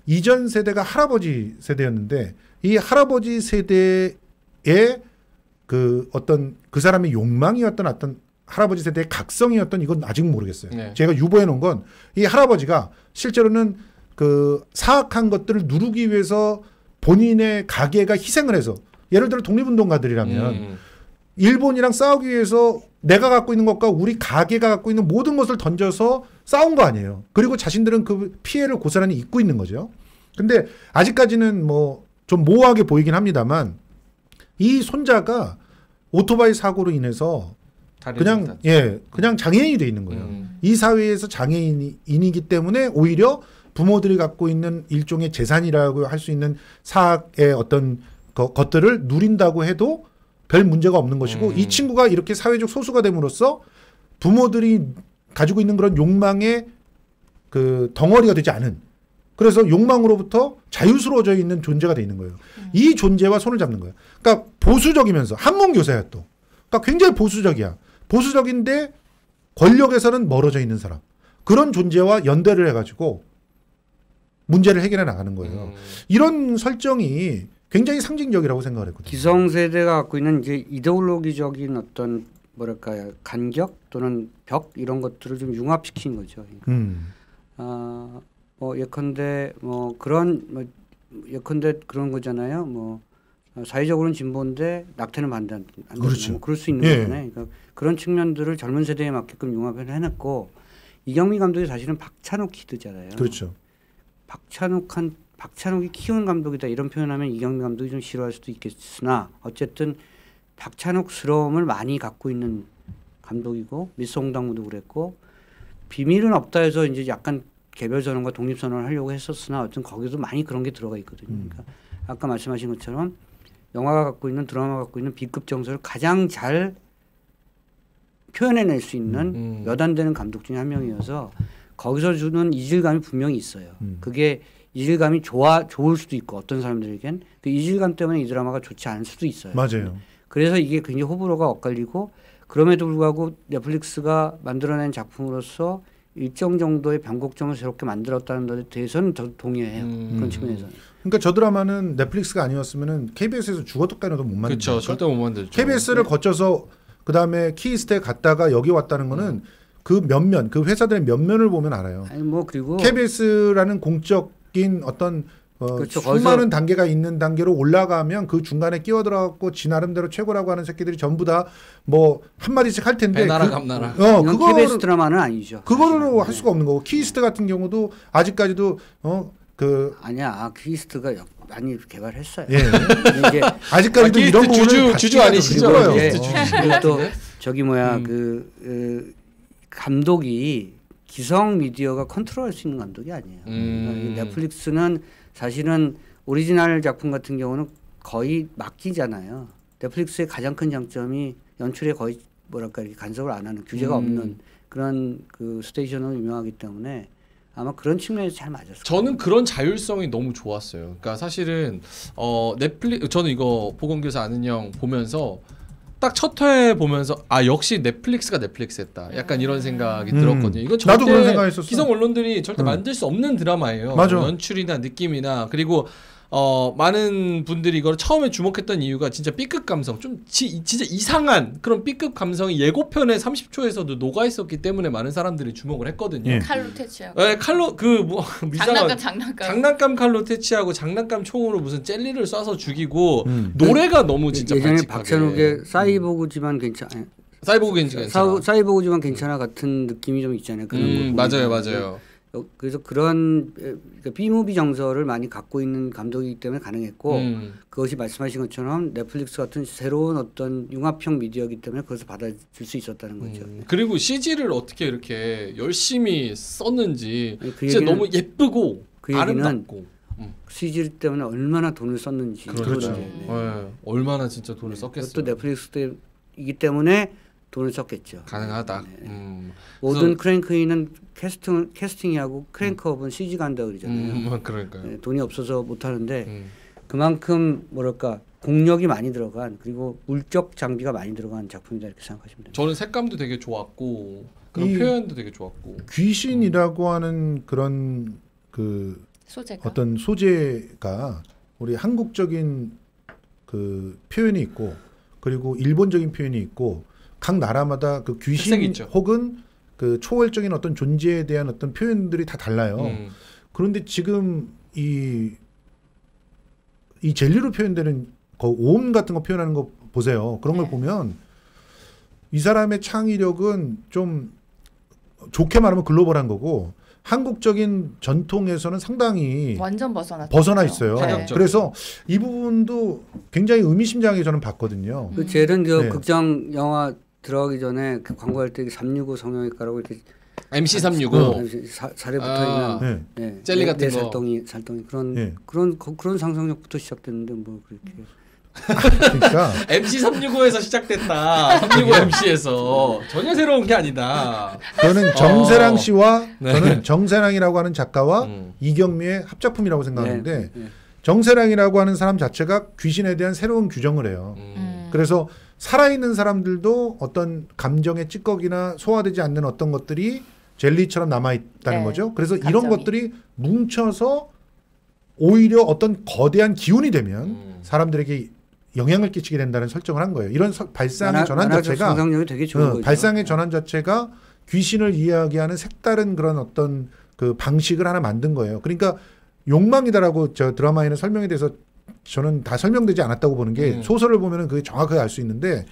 이전 세대가 할아버지 세대였는데 이 할아버지 세대의 그 어떤 그 사람의 욕망이었던 어떤 할아버지 세대의 각성이었던 이건 아직 모르겠어요. 네. 제가 유보해 놓은 건 이 할아버지가 실제로는 그 사악한 것들을 누르기 위해서 본인의 가계가 희생을 해서 예를 들어 독립운동가들이라면 일본이랑 싸우기 위해서 내가 갖고 있는 것과 우리 가계가 갖고 있는 모든 것을 던져서 싸운 거 아니에요. 그리고 자신들은 그 피해를 고스란히 입고 있는 거죠. 근데 아직까지는 뭐 좀 모호하게 보이긴 합니다만 이 손자가 오토바이 사고로 인해서 그냥 그냥 장애인이 돼 있는 거예요. 이 사회에서 장애인이기 때문에 오히려 부모들이 갖고 있는 일종의 재산이라고 할 수 있는 사학의 어떤 것들을 누린다고 해도 별 문제가 없는 것이고 이 친구가 이렇게 사회적 소수가 됨으로써 부모들이 가지고 있는 그런 욕망의 그 덩어리가 되지 않은 그래서 욕망으로부터 자유스러워져 있는 존재가 돼 있는 거예요. 이 존재와 손을 잡는 거예요. 그러니까 보수적이면서 한문교사야 또. 그러니까 굉장히 보수적이야. 보수적인데 권력에서는 멀어져 있는 사람. 그런 존재와 연대를 해가지고 문제를 해결해 나가는 거예요. 이런 설정이 굉장히 상징적이라고 생각을 했거든요. 기성세대가 갖고 있는 이제 이데올로기적인 어떤 뭐랄까요 간격 또는 벽 이런 것들을 좀 융합시킨 거죠. 그러니까 뭐 예컨대 뭐 그런 뭐 예컨대 그런 거잖아요. 뭐 사회적으로는 진보인데 낙태는 반대한다. 그렇죠. 뭐 그럴 수 있는 거잖아요. 그러니까 그런 측면들을 젊은 세대에 맞게끔 융합을 해냈고 이경미 감독이 사실은 박찬욱 키드잖아요. 그렇죠. 박찬욱이 키운 감독이다 이런 표현하면 이경미 감독이 좀 싫어할 수도 있겠으나 어쨌든 박찬욱스러움을 많이 갖고 있는 감독이고 미스 홍당무도 그랬고 비밀은 없다 해서 이제 약간 개별 선언과 독립 선언을 하려고 했었으나 어쨌든 거기도 많이 그런 게 들어가 있거든요. 그러니까 아까 말씀하신 것처럼 영화가 갖고 있는 드라마가 갖고 있는 B급 정서를 가장 잘 표현해낼 수 있는 몇 안 되는 감독 중에 한 명이어서 거기서 주는 이질감이 분명히 있어요. 그게 이질감이 좋을 수도 있고 어떤 사람들에겐 그 이질감 때문에 이 드라마가 좋지 않을 수도 있어요. 맞아요. 그래서 이게 굉장히 호불호가 엇갈리고 그럼에도 불구하고 넷플릭스가 만들어낸 작품으로서 일정 정도의 변곡점을 새롭게 만들었다는 것에 대해서는 저도 동의해요. 그런 측면에서는. 그러니까 저 드라마는 넷플릭스가 아니었으면은 KBS에서 죽어도 까려도 못 만들죠. 그렇죠. 절대 못 만들죠. KBS를 거쳐서 그다음에 키스트에 갔다가 여기 왔다는 거는 그 면면, 그 회사들의 면면을 보면 알아요. 아니 뭐 그리고 KBS라는 공적인 어떤 그렇죠. 수많은 단계가 있는 단계로 올라가면 그 중간에 끼어들어갖고 지 나름대로 최고라고 하는 새끼들이 전부 다 뭐 한마디씩 할 텐데 배나라 감나라. 그거 KBS 드라마는 아니죠. 그거는 할 수가 없는 거고 키스트 같은 경우도 아직까지도 아니야 키스트가 많이 개발했어요. 예. 이게 아직까지도 이런 부분을 주주 아니시죠? 그리고 또 저기 뭐야 그 감독이 기성 미디어가 컨트롤할 수 있는 감독이 아니에요. 그러니까 넷플릭스는 사실은 오리지널 작품 같은 경우는 거의 맡기잖아요. 넷플릭스의 가장 큰 장점이 연출에 거의 뭐랄까 이렇게 간섭을 안 하는 규제가 없는 그런 그 스테이션으로 유명하기 때문에 아마 그런 측면에서 잘 맞았을 거예요. 저는 그런 자율성이 너무 좋았어요. 그러니까 사실은 저는 이거 보건교사 안은영 보면서 딱 첫 회 보면서 역시 넷플릭스가 넷플릭스했다. 약간 이런 생각이 들었거든요. 이건 나도 그런 생각했었어. 기성 언론들이 절대 만들 수 없는 드라마예요. 맞아. 연출이나 느낌이나 그리고 많은 분들이 이걸 처음에 주목했던 이유가 진짜 B급 감성, 좀 진짜 이상한 그런 B급 감성이 예고편의 30초에서도 녹아 있었기 때문에 많은 사람들이 주목을 했거든요. 예. 칼로 퇴치하고. 네, 칼로 장난감 칼로 퇴치하고 장난감 총으로 무슨 젤리를 쏴서 죽이고 노래가 너무 진짜 예전에 발칙하게. 박찬욱의 사이보그지만 괜찮아요. 사이보그 괜찮아. 사이보그지만 괜찮아 같은 느낌이 좀 있잖아요. 그런 맞아요. 그래서 그런 그러니까 B무비 정서를 많이 갖고 있는 감독이기 때문에 가능했고 그것이 말씀하신 것처럼 넷플릭스 같은 새로운 어떤 융합형 미디어이기 때문에 그것을 받아줄 수 있었다는 거죠. 그리고 CG를 어떻게 이렇게 열심히 썼는지 그 진짜 너무 예쁘고 그 아름답고 CG 때문에 얼마나 돈을 썼는지. 그렇죠. 네. 얼마나 진짜 돈을 썼겠어요. 또 넷플릭스이기 때문에 돈을 썼겠죠. 가능하다. 모든 크랭크인은 캐스팅이하고 크랭크업은 CG가 한다 그러잖아요. 그러니까요. 네, 돈이 없어서 못 하는데 그만큼 뭐랄까 공력이 많이 들어간 그리고 물적 장비가 많이 들어간 작품이다 이렇게 생각하시면 됩니다. 저는 색감도 되게 좋았고 그런 표현도 되게 좋았고 귀신이라고 하는 그런 그 소재가? 어떤 소재가 우리 한국적인 그 표현이 있고 그리고 일본적인 표현이 있고 각 나라마다 그 귀신 혹은 그 초월적인 어떤 존재에 대한 어떤 표현들이 다 달라요. 그런데 지금 이 젤리로 표현되는 그 오음 같은 거 표현하는 거 보세요. 그런 걸 보면 이 사람의 창의력은 좀 좋게 말하면 글로벌한 거고 한국적인 전통에서는 상당히 완전 벗어나 있어요. 네. 그래서 이 부분도 굉장히 의미심장하게 저는 봤거든요. 그 젤은 저 극장 영화 들어가기 전에 그 광고할 때 365 성형외과라고 이렇게 MC 365 살에 붙어 있는 네. 젤리 같은 거 살덩이 그런 상상력부터 시작됐는데 뭐 그렇게 그러니까 MC 365에서 시작됐다. 365 MC에서 전혀 새로운 게 아니다. 저는 정세랑 씨와 저는 정세랑이라고 하는 작가와 이경미의 합작품이라고 생각하는데 정세랑이라고 하는 사람 자체가 귀신에 대한 새로운 규정을 해요. 그래서 살아있는 사람들도 어떤 감정의 찌꺼기나 소화되지 않는 어떤 것들이 젤리처럼 남아있다는 거죠. 그래서 이런 것들이 뭉쳐서 오히려 어떤 거대한 기운이 되면 사람들에게 영향을 끼치게 된다는 설정을 한 거예요. 이런 발상의 전환 자체가 상상력이 되게 좋은 거죠. 발상의 전환 자체가 귀신을 이야기하는 색다른 그런 어떤 그 방식을 하나 만든 거예요. 그러니까 욕망이다라고 저 드라마에는 설명에 대해서 저는 다 설명되지 않았다고 보는 게 소설을 보면은 그게 정확하게 알 수 있는데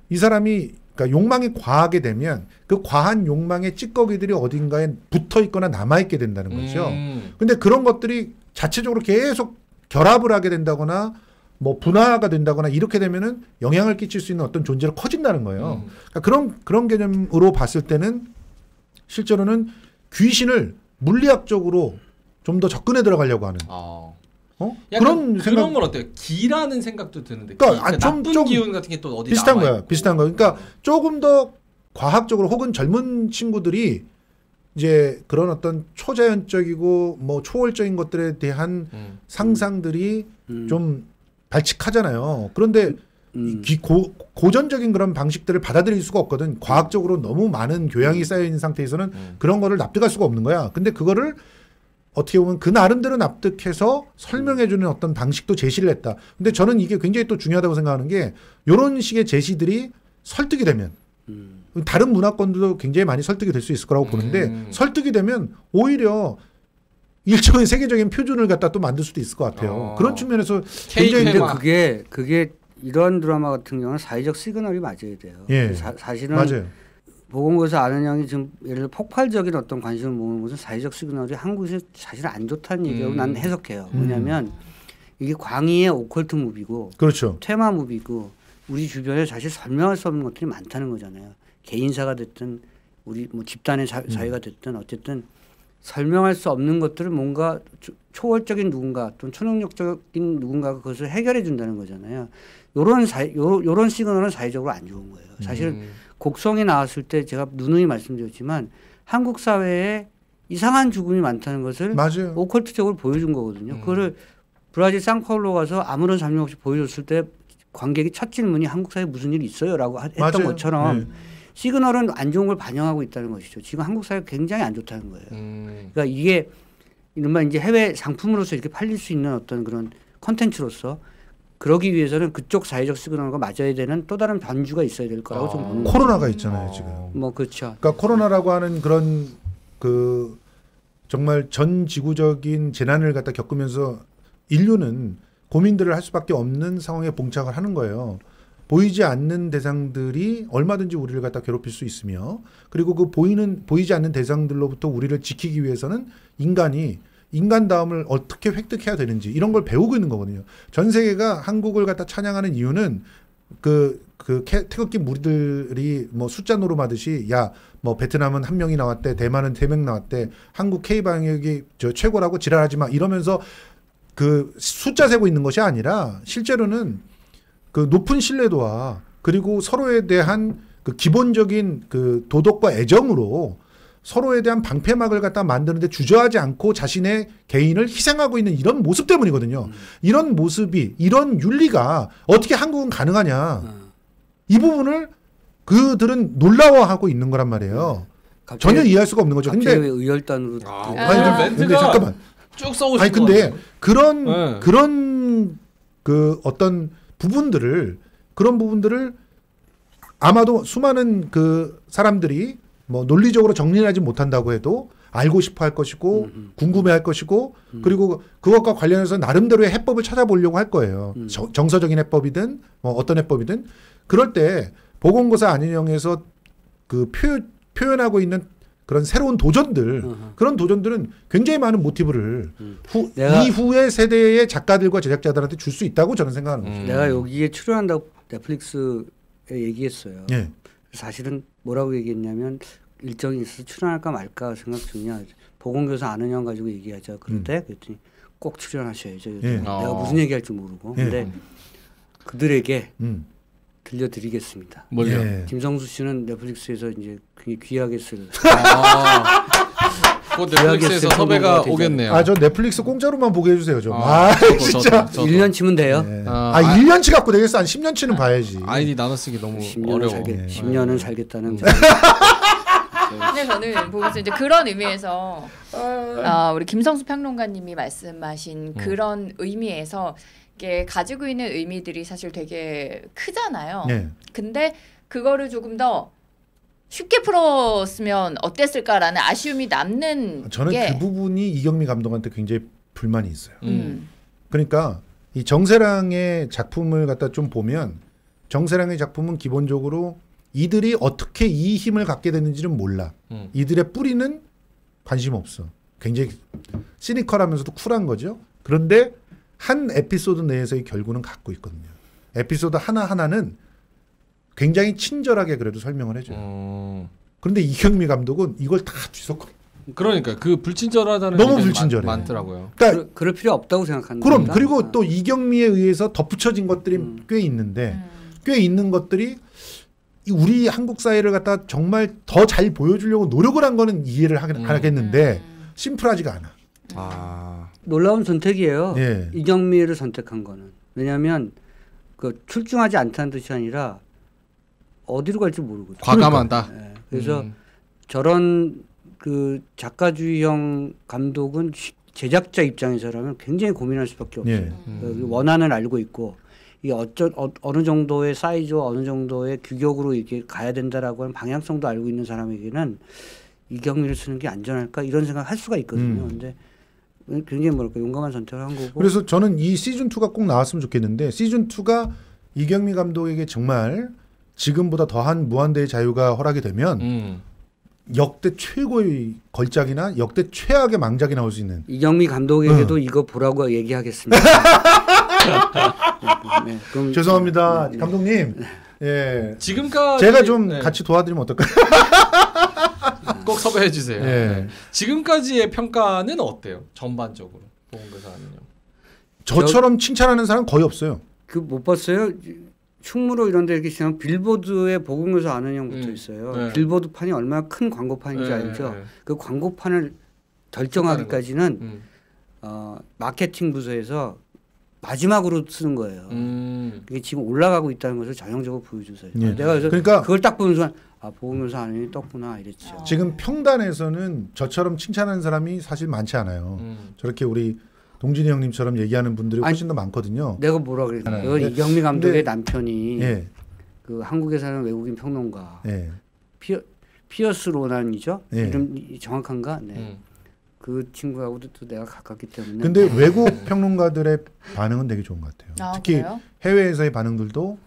이 사람이 그러니까 욕망이 과하게 되면 그 과한 욕망의 찌꺼기들이 어딘가에 붙어 있거나 남아 있게 된다는 거죠. 근데 그런 것들이 자체적으로 계속 결합을 하게 된다거나 뭐 분화가 된다거나 이렇게 되면은 영향을 끼칠 수 있는 어떤 존재로 커진다는 거예요. 그러니까 그런 개념으로 봤을 때는 실제로는 귀신을 물리학적으로 좀 더 접근해 들어가려고 하는 그런 건 어때요? 기라는 생각도 드는데 그러니까 나쁜 기운 같은 게 또 어디 비슷한 거야. 비슷한 거. 그러니까 조금 더 과학적으로 혹은 젊은 친구들이 이제 그런 어떤 초자연적이고 뭐 초월적인 것들에 대한 상상들이 좀 발칙하잖아요. 그런데 고전적인 그런 방식들을 받아들일 수가 없거든. 과학적으로 너무 많은 교양이 쌓여 있는 상태에서는 그런 거를 납득할 수가 없는 거야. 근데 그거를 어떻게 보면 그 나름대로 납득해서 설명해주는 어떤 방식도 제시를 했다. 근데 저는 이게 굉장히 또 중요하다고 생각하는 게 이런 식의 제시들이 설득이 되면 다른 문화권들도 굉장히 많이 설득이 될 수 있을 거라고 보는데 설득이 되면 오히려 일종의 세계적인 표준을 갖다 또 만들 수도 있을 것 같아요. 그런 측면에서 굉장히 그게 이런 드라마 같은 경우는 사회적 시그널이 맞아야 돼요. 예. 사실은 맞아요. 보건고에서 아는 양이 지금 예를 들어 폭발적인 어떤 관심을 모으는 것은 사회적 시그널이 한국에서 사실 안 좋다는 얘기라고 난 해석해요. 왜냐하면 이게 광의의 오컬트 무비고 그렇죠. 테마 무비고 우리 주변에 사실 설명할 수 없는 것들이 많다는 거잖아요. 개인사가 됐든 우리 뭐 집단의 사회가 됐든 어쨌든 설명할 수 없는 것들을 뭔가 초월적인 누군가 또는 초능력적인 누군가가 그것을 해결해 준다는 거잖아요. 요런 시그널은 사회적으로 안 좋은 거예요. 사실 곡성이 나왔을 때 제가 누누이 말씀드렸지만 한국 사회에 이상한 죽음이 많다는 것을 맞아요. 오컬트적으로 보여준 거거든요. 그거를 브라질 상파울로 가서 아무런 설명 없이 보여줬을 때 관객이 첫 질문이 한국 사회에 무슨 일이 있어요라고 했던 맞아요. 것처럼 시그널은 안 좋은 걸 반영하고 있다는 것이죠. 지금 한국 사회가 굉장히 안 좋다는 거예요. 그러니까 이게 이른바 이제 해외 상품으로서 이렇게 팔릴 수 있는 어떤 그런 컨텐츠로서 그러기 위해서는 그쪽 사회적 시그널과 맞아야 되는 또 다른 변주가 있어야 될 거라고 좀 보는 거죠. 코로나가 있잖아요 지금. 뭐 그렇죠. 그러니까 코로나라고 하는 그런 그 정말 전 지구적인 재난을 갖다 겪으면서 인류는 고민들을 할 수밖에 없는 상황에 봉착을 하는 거예요. 보이지 않는 대상들이 얼마든지 우리를 갖다 괴롭힐 수 있으며 그리고 그 보이지 않는 대상들로부터 우리를 지키기 위해서는 인간다움을 어떻게 획득해야 되는지 이런 걸 배우고 있는 거거든요. 전 세계가 한국을 갖다 찬양하는 이유는 태극기 무리들이 뭐 숫자 노름하듯이 뭐 베트남은 1명이 나왔대, 대만은 3명 나왔대, 한국 K방역이 최고라고 지랄하지 마 이러면서 그 숫자 세고 있는 것이 아니라 실제로는 그 높은 신뢰도와 그리고 서로에 대한 그 기본적인 그 도덕과 애정으로 서로에 대한 방패막을 갖다 만드는데 주저하지 않고 자신의 개인을 희생하고 있는 이런 모습 때문이거든요. 이런 모습이 이런 윤리가 어떻게 한국은 가능하냐. 이 부분을 그들은 놀라워하고 있는 거란 말이에요. 전혀 이해할 수가 없는 거죠. 근데 왜 의열단으로 근데 잠깐만. 쭉 써오신 아니 근데 그런 그 어떤 부분들을 아마도 수많은 그 사람들이 뭐 논리적으로 정리하지 못한다고 해도 알고 싶어 할 것이고 궁금해 할 것이고 그리고 그것과 관련해서 나름대로의 해법을 찾아보려고 할 거예요. 정서적인 해법이든 뭐 어떤 해법이든 그럴 때 보건고사 안인형에서 그 표현하고 있는 그런 새로운 도전들 그런 도전들은 굉장히 많은 모티브를 이후의 세대의 작가들과 제작자들한테 줄 수 있다고 저는 생각하는 거죠. 내가 여기에 출연한다고 넷플릭스에 얘기했어요. 예. 사실은 뭐라고 얘기했냐면 일정이 있어서 출연할까 말까 생각 중이야. 보건교사 아는 형 가지고 얘기하자. 그런데 그랬더니 꼭 출연하셔야죠. 예. 내가 무슨 얘기할지 모르고. 예. 근데 그들에게 들려드리겠습니다. 뭘요? 예. 김성수 씨는 넷플릭스에서 이제 굉장히 귀하게 쓸. 곧 넷플릭스에서 섭외가 오겠네요. 저 넷플릭스 공짜로만 보게 해주세요 좀. 진짜. 저도. 1년 치면 돼요. 네. 1년치 갖고 되겠어? 한 10년치는 봐야지. 아이디 나눠 쓰기 너무 10년은 어려워. 10년은 살겠다는. 근데 저는 보면서 이제 그런 의미에서 우리 김성수 평론가님이 말씀하신 그런 의미에서 이게 가지고 있는 의미들이 사실 되게 크잖아요. 네. 근데 그거를 조금 더 쉽게 풀었으면 어땠을까라는 아쉬움이 남는 저는 게 그 부분이 이경미 감독한테 굉장히 불만이 있어요. 그러니까 이 정세랑의 작품을 갖다 좀 보면 정세랑의 작품은 기본적으로 이들이 어떻게 이 힘을 갖게 됐는지는 몰라. 이들의 뿌리는 관심 없어. 굉장히 시니컬하면서도 쿨한 거죠. 그런데 한 에피소드 내에서의 결국은 갖고 있거든요. 에피소드 하나하나는 굉장히 친절하게 그래도 설명을 해줘요. 그런데 이경미 감독은 이걸 다 뒤섞어. 그러니까 그 불친절하다는 너무 불친절해. 많더라고요. 그러니까 그럴 필요 없다고 생각하는 그럼 겁니다. 그리고 또 이경미에 의해서 덧붙여진 것들이 꽤 있는데 꽤 있는 것들이 우리 한국 사회를 갖다 정말 더 잘 보여주려고 노력을 한 거는 이해를 하겠는데 심플하지가 않아. 놀라운 선택이에요. 예. 이경미를 선택한 거는. 왜냐하면 그 출중하지 않다는 뜻이 아니라 어디로 갈지 모르거든요. 과감하다. 네. 그래서 저런 그 작가주의형 감독은 제작자 입장에서라면 굉장히 고민할 수밖에 없어요. 예. 원한을 알고 있고 이게 어느 정도의 사이즈와 어느 정도의 규격으로 이렇게 가야 된다라고 하는 방향성도 알고 있는 사람에게는 이경미를 쓰는 게 안전할까 이런 생각을 할 수가 있거든요. 근데 굉장히 뭐랄까 용감한 선택을 한 거고. 그래서 저는 이 시즌 2가 꼭 나왔으면 좋겠는데 시즌 2가 이경미 감독에게 정말 지금보다 더한 무한대의 자유가 허락이 되면 역대 최고의 걸작이나 역대 최악의 망작이 나올 수 있는. 이경미 감독에게도 이거 보라고 얘기하겠습니다. 네, 그럼 죄송합니다, 감독님. 예. 지금까지 제가 좀 같이 도와드리면 어떨까요? 꼭 섭외해 주세요. 네. 지금까지의 평가는 어때요? 전반적으로 보건교사 아니요. 저처럼 칭찬하는 사람 거의 없어요. 그 못 봤어요? 충무로 이런 데 이렇게 시면 빌보드에 보건교사 아는 형 붙어 있어요. 네. 빌보드 판이 얼마나 큰 광고판인지 알죠? 그 광고판을 결정하기까지는 마케팅 부서에서 마지막으로 쓰는 거예요. 그게 지금 올라가고 있다는 것을 전형적으로 보여주세요. 예. 내가 그래서 그러니까 그걸 딱 보는 순간 보건교사 아는 형이 떴구나 이랬죠. 지금 평단에서는 저처럼 칭찬하는 사람이 사실 많지 않아요. 저렇게 우리 동진이 형님처럼 얘기하는 분들이 훨씬 더 많거든요. 내가 뭐라 그랬나요? 네. 이경미 감독의 남편이 예. 그 한국에 사는 외국인 평론가 예. 피어스 로난이죠. 예. 이름이 정확한가? 네. 그 친구하고도 또 내가 가깝기 때문에. 근데 외국 평론가들의 반응은 되게 좋은 것 같아요. 특히 그래요? 해외에서의 반응들도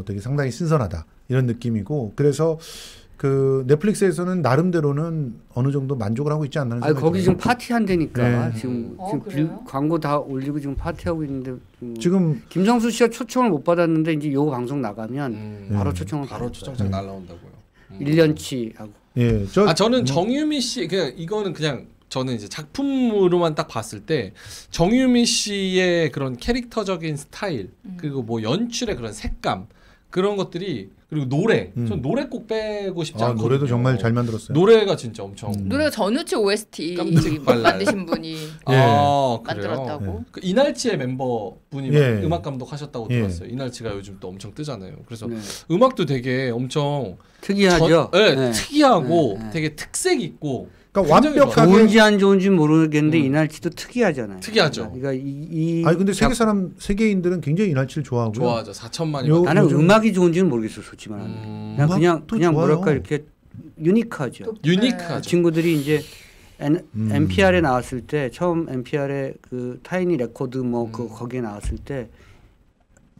되게 상당히 신선하다 이런 느낌이고 그래서 그 넷플릭스에서는 나름대로는 어느 정도 만족을 하고 있지 않나 생각이 거기 들어요. 지금 파티 한다니까 네. 지금 그래요? 광고 다 올리고 지금 파티하고 있는데 지금 김성수 씨가 초청을 못 받았는데 이제 요 방송 나가면 바로 초청을 바로 초청장 날라온다고요. 1년치 하고. 예, 저는 정유미 씨 그냥 이거는 그냥 저는 이제 작품으로만 딱 봤을 때 정유미 씨의 그런 캐릭터적인 스타일 그리고 뭐 연출의 그런 색감 그런 것들이 그리고 노래 전 노래 꼭 빼고 싶지 않거든요. 노래도 정말 잘 만들었어요. 노래가 진짜 엄청 노래가 전우치 OST 깜찍 발랄. 만드신 분이 만들었다고. 네. 그 이날치의 멤버 분이 음악 감독하셨다고 들었어요. 이날치가 요즘 또 엄청 뜨잖아요. 그래서 음악도 되게 엄청 특이하죠. 특이하고 되게 특색 있고. 그러니까 완벽하게 좋은지 안 좋은지 모르겠는데 이날치도 특이하잖아요. 특이하죠. 그러니까 아니 근데 세계인들은 굉장히 이날치를 좋아하고요. 좋아하죠. 4천만이. 나는 음악이 좋은지는 모르겠어, 솔직히 말하면. 그냥 뭐랄까 이렇게 유니크하죠. 유니크하죠. 친구들이 이제 NPR에 나왔을 때 처음 NPR에 그 타이니 레코드 뭐 그 거기에 나왔을 때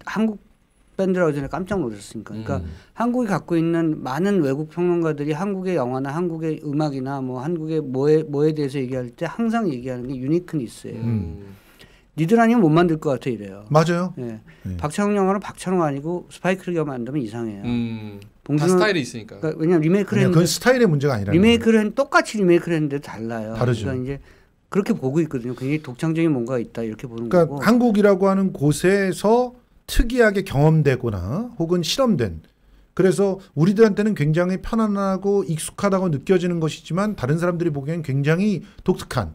한국 밴드라고 전에 깜짝 놀랐으니까. 그러니까 한국이 갖고 있는 많은 외국 평론가들이 한국의 영화나 한국의 음악이나 뭐 한국의 뭐에 대해서 얘기할 때 항상 얘기하는 게 유니크니스예요. 니들 아니면 못 만들 것 같아 이래요. 맞아요. 박찬욱 영화는 박찬욱 아니고 스파이크를 만들면 이상해요. 다 스타일이 있으니까. 그러니까 왜냐면 리메이크를 했는데 그건 스타일의 문제가 아니라 똑같이 리메이크를 했는데 달라요. 다르죠. 그러니까 이제 그렇게 보고 있거든요. 굉장히 독창적인 뭔가가 있다 이렇게 보는 그러니까 거고. 한국이라고 하는 곳에서 특이하게 경험되거나 혹은 실험된 그래서 우리들한테는 굉장히 편안하고 익숙하다고 느껴지는 것이지만 다른 사람들이 보기엔 굉장히 독특한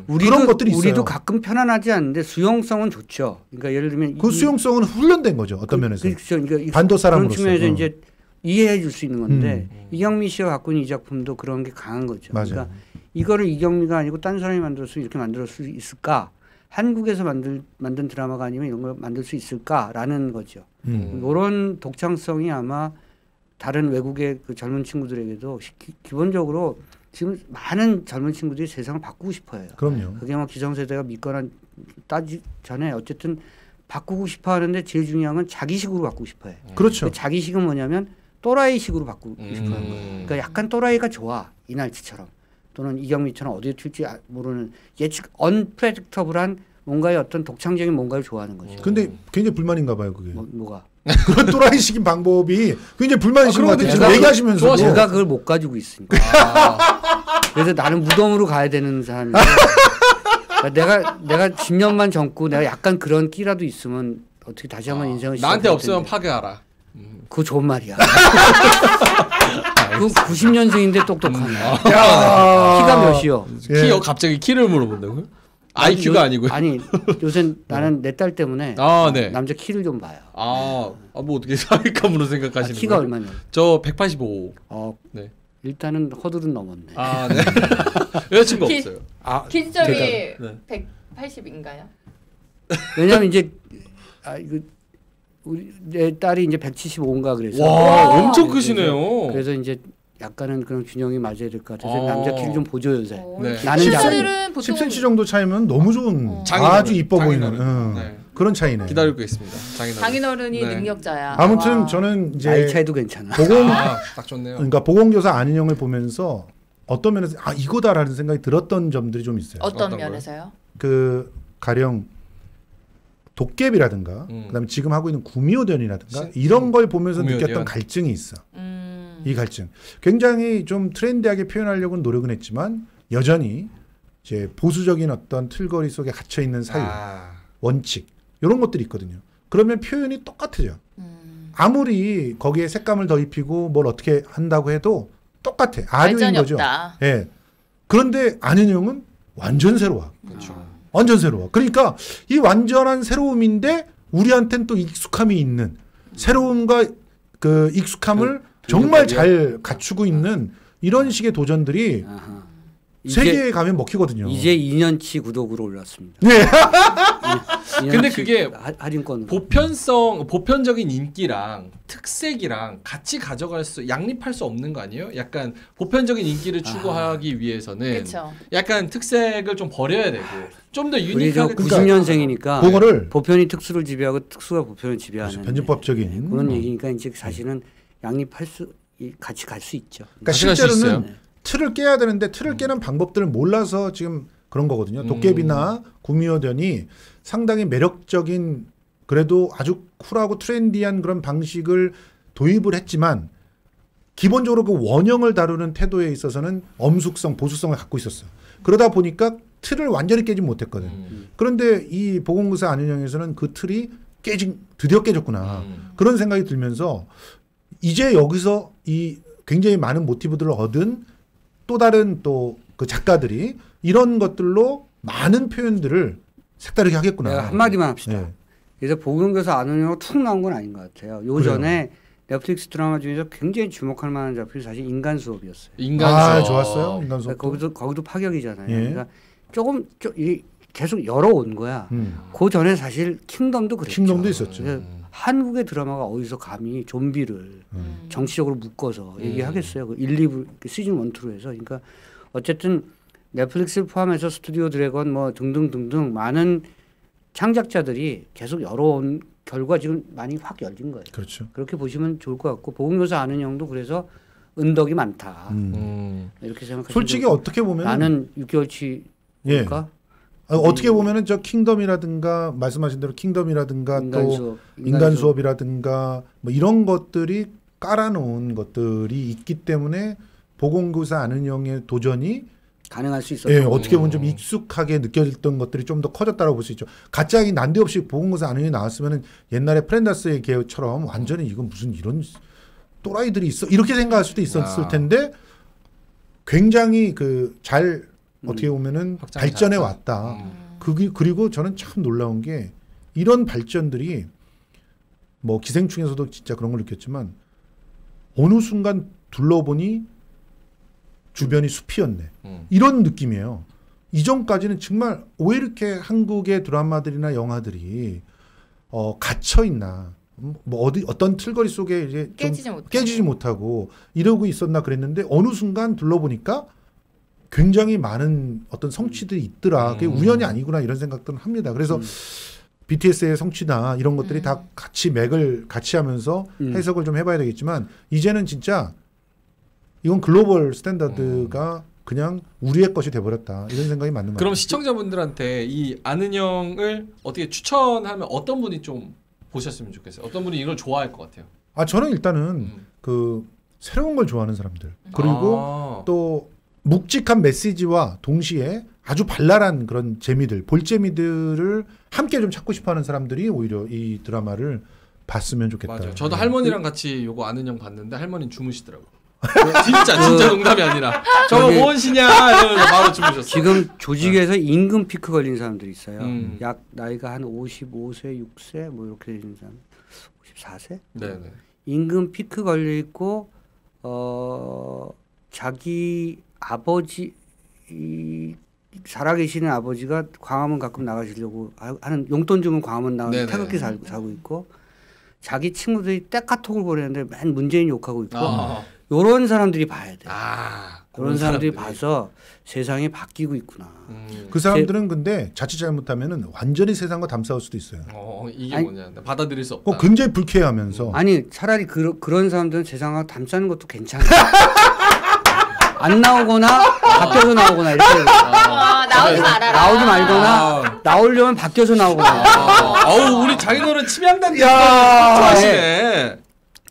그런 것들이 있어요. 우리도 가끔 편안하지 않은데 수용성은 좋죠. 그러니까 예를 들면 그 수용성은 훈련된 거죠. 어떤 면에서. 그렇죠. 그러니까 반도 사람으로서. 그런 측면에서 이제 이해해 줄 수 있는 건데 이경미 씨가 갖고 있는 이 작품도 그런 게 강한 거죠. 맞아요. 그러니까 이거를 이경미가 아니고 딴 사람이 만들었으면 이렇게 만들 수 있을까? 한국에서 만든 드라마가 아니면 이런 걸 만들 수 있을까라는 거죠. 이런 독창성이 아마 다른 외국의 그 젊은 친구들에게도 기본적으로 지금 많은 젊은 친구들이 세상을 바꾸고 싶어해요. 그럼요. 그게 뭐 기성세대가 믿거나 따지 전에 어쨌든 바꾸고 싶어 하는데 제일 중요한 건 자기식으로 바꾸고 싶어해요. 그렇죠. 자기식은 뭐냐면 또라이식으로 바꾸고 싶어 하는 거예요. 그러니까 약간 또라이가 좋아. 이날치처럼. 또는 이경미처럼 어디에 튈지 모르는 예측 언프레딕터블한 뭔가의 어떤 독창적인 뭔가를 좋아하는 거죠. 근데 굉장히 불만인가 봐요, 그게. 뭐가? 그런 또라이식인 방법이 굉장히 불만이신 것 같아요. 지금 얘기하시면서. 제가 그걸 못 가지고 있으니까. 그래서 나는 무덤으로 가야 되는 사람이에요. 그러니까 내가 10년만 젊고 내가 약간 그런 끼라도 있으면 어떻게 다시 한번 인생을 나한테 없으면 파괴하라. 그거 좋은 말이야. 그 90년생인데 똑똑하네. 키가 몇이요? 키요? 갑자기 키를 물어본다고요? IQ가 아니고요. 아니 요새 나는 내 딸 때문에 남자 키를 좀 봐요. 뭐 어떻게 사회감으로 생각하시는 키가 거예요? 얼마냐? 저 185. 네. 일단은 허들은 넘었네. 네. 여자친구 없어요. 기점이 180인가요? 왜냐면 이제 이거 내 딸이 이제 175인가 그래서. 와, 엄청 크시네요. 그래서 이제 약간은 그런 균형이 맞아야 될 것 같아서 남자 키를 좀 보죠 요새. 나는 10cm 정도 차이면 너무 좋은 아주 이뻐 보이는 그런 차이네. 기다리고 있습니다. 장인어른이 능력자야. 아무튼 저는 이제 나이 차이도 괜찮아. 딱 좋네요. 그러니까 보건교사 안인영을 보면서 어떤 면에서 이거다라는 생각이 들었던 점들이 좀 있어요. 어떤 면에서요? 그 가령 도깨비라든가 그다음에 지금 하고 있는 구미호전이라든가 이런 걸 보면서 느꼈던 갈증이 있어. 이 갈증 굉장히 좀 트렌디하게 표현하려고 노력은 했지만 여전히 이제 보수적인 어떤 틀거리 속에 갇혀 있는 사유, 원칙 이런 것들이 있거든요. 그러면 표현이 똑같아져. 아무리 거기에 색감을 더 입히고 뭘 어떻게 한다고 해도 똑같아. 아류인 거죠. 예. 그런데 안은영은 완전 새로워. 그렇죠. 완전 새로워. 그러니까 이 완전한 새로움인데 우리한테는 또 익숙함이 있는 새로움과 그 익숙함을 정말 잘 갖추고 있는 이런 식의 도전들이 세계에 가면 먹히거든요. 이제 2년치 구독으로 올랐습니다. 네. 근데 그게 할인권 보편적인 인기랑 특색이랑 같이 가져갈 수 양립할 수 없는 거 아니에요? 약간 보편적인 인기를 추구하기 위해서는 그쵸. 약간 특색을 좀 버려야 되고 좀 더 우리 유니크하게 90년생이니까 그거를 보편이 특수를 지배하고 특수가 보편을 지배하는 편집법적인 그런 얘기니까 이제 사실은 양립할 수 같이 갈 수 있죠. 그러니까 실제로는 틀을 깨야 되는데 틀을 깨는 방법들을 몰라서 지금 그런 거거든요. 도깨비나 구미호전이 상당히 매력적인 그래도 아주 쿨하고 트렌디한 그런 방식을 도입을 했지만 기본적으로 그 원형을 다루는 태도에 있어서는 엄숙성, 보수성을 갖고 있었어요. 그러다 보니까 틀을 완전히 깨지 못했거든. 그런데 이 보건구사 안윤영에서는 그 틀이 드디어 깨졌구나. 그런 생각이 들면서 이제 여기서 이 굉장히 많은 모티브들을 얻은 또 다른 또 그 작가들이 이런 것들로 많은 표현들을 색다르게 하겠구나. 내가 한마디만 합시다. 네. 그래서 보건교사 안은영으로 툭 나온 건 아닌 것 같아요. 요전에 넷플릭스 드라마 중에서 굉장히 주목할 만한 작품이 사실 인간 수업이었어요. 인간 수업. 좋았어요. 인간 수업. 거기도 파격이잖아요. 예. 그러니까 조금 계속 열어온 거야. 그 전에 사실 킹덤도 그랬죠. 킹덤도 있었죠. 한국의 드라마가 어디서 감히 좀비를 정치적으로 묶어서 얘기하겠어요. 그 1, 2부 시즌 1, 2로 해서. 그러니까 어쨌든 넷플릭스를 포함해서 스튜디오 드래곤 뭐 등등등등 많은 창작자들이 계속 열어온 결과 지금 많이 확 열린 거예요. 그렇죠. 그렇게 보시면 좋을 것 같고 보건교사 안은영도 그래서 은덕이 많다. 이렇게 생각하시면 솔직히 어떻게 보면 나는 6개월치니까 어떻게 보면은 저 킹덤이라든가 말씀하신 대로 킹덤이라든가 또 인간 수업이라든가 뭐 이런 것들이 깔아놓은 것들이 있기 때문에 보건교사 안은영의 도전이 가능할 수 있었죠. 예, 어떻게 보면 좀 익숙하게 느껴졌던 것들이 좀 더 커졌다고 볼 수 있죠. 갑자기 난데없이 보건교사 안은영이 나왔으면은 옛날에 프렌다스의 계처럼 완전히 이건 무슨 이런 또라이들이 있어 이렇게 생각할 수도 있었을 텐데 굉장히 그 잘 어떻게 보면은 발전해 왔다. 그리고 저는 참 놀라운 게 이런 발전들이 뭐 기생충에서도 진짜 그런 걸 느꼈지만 어느 순간 둘러보니 주변이 숲이었네. 이런 느낌이에요. 이전까지는 정말 왜 이렇게 한국의 드라마들이나 영화들이 갇혀 있나? 뭐 어떤 틀거리 속에 이제 깨지지 못하고 이러고 있었나 그랬는데 어느 순간 둘러보니까 굉장히 많은 어떤 성취들이 있더라. 그게 우연이 아니구나 이런 생각들은 합니다. 그래서 BTS의 성취나 이런 것들이 다 같이 맥을 같이 하면서 해석을 좀 해봐야 되겠지만 이제는 진짜 이건 글로벌 스탠다드가 그냥 우리의 것이 돼버렸다. 이런 생각이 맞는 것 같아요. 그럼 시청자분들한테 이 안은영을 어떻게 추천하면 어떤 분이 좀 보셨으면 좋겠어요? 어떤 분이 이걸 좋아할 것 같아요? 저는 일단은 그 새로운 걸 좋아하는 사람들 그리고 또 묵직한 메시지와 동시에 아주 발랄한 그런 재미들, 볼 재미들을 함께 좀 찾고 싶어하는 사람들이 오히려 이 드라마를 봤으면 좋겠다. 맞아요. 저도 할머니랑 같이 요거 안은영 봤는데 할머니는 주무시더라고요. 진짜 농담이 아니라 저거 무엇이냐 이러면서 바로 주무셨어요. 지금 조직에서 임금 피크 걸린 사람들이 있어요. 약 나이가 한 55세, 6세 뭐 이렇게 되는 사람, 54세? 네네. 임금 피크 걸려 있고 자기 아버지 살아계시는 아버지가 광화문 가끔 나가시려고 하는 용돈 주면 광화문 나가서 태극기 살고 있고 자기 친구들이 떼카톡을 보내는데 맨 문재인 욕하고 있고 이런 사람들이 봐야 돼. 그런 사람들이 봐서 세상이 바뀌고 있구나. 그 사람들은 근데 자칫 잘못하면은 완전히 세상과 담싸울 수도 있어요. 이게 뭐냐? 받아들일 수 없다. 굉장히 불쾌하면서. 아니 차라리 그런 사람들은 세상과 담싸는 것도 괜찮아. 안 나오거나 바뀌어서 나오거나 이렇게. 나오지 말아라. 나오지 말거나 나오려면 바뀌어서 나오거나. 우리 장인어른 치명단 좋아하시네.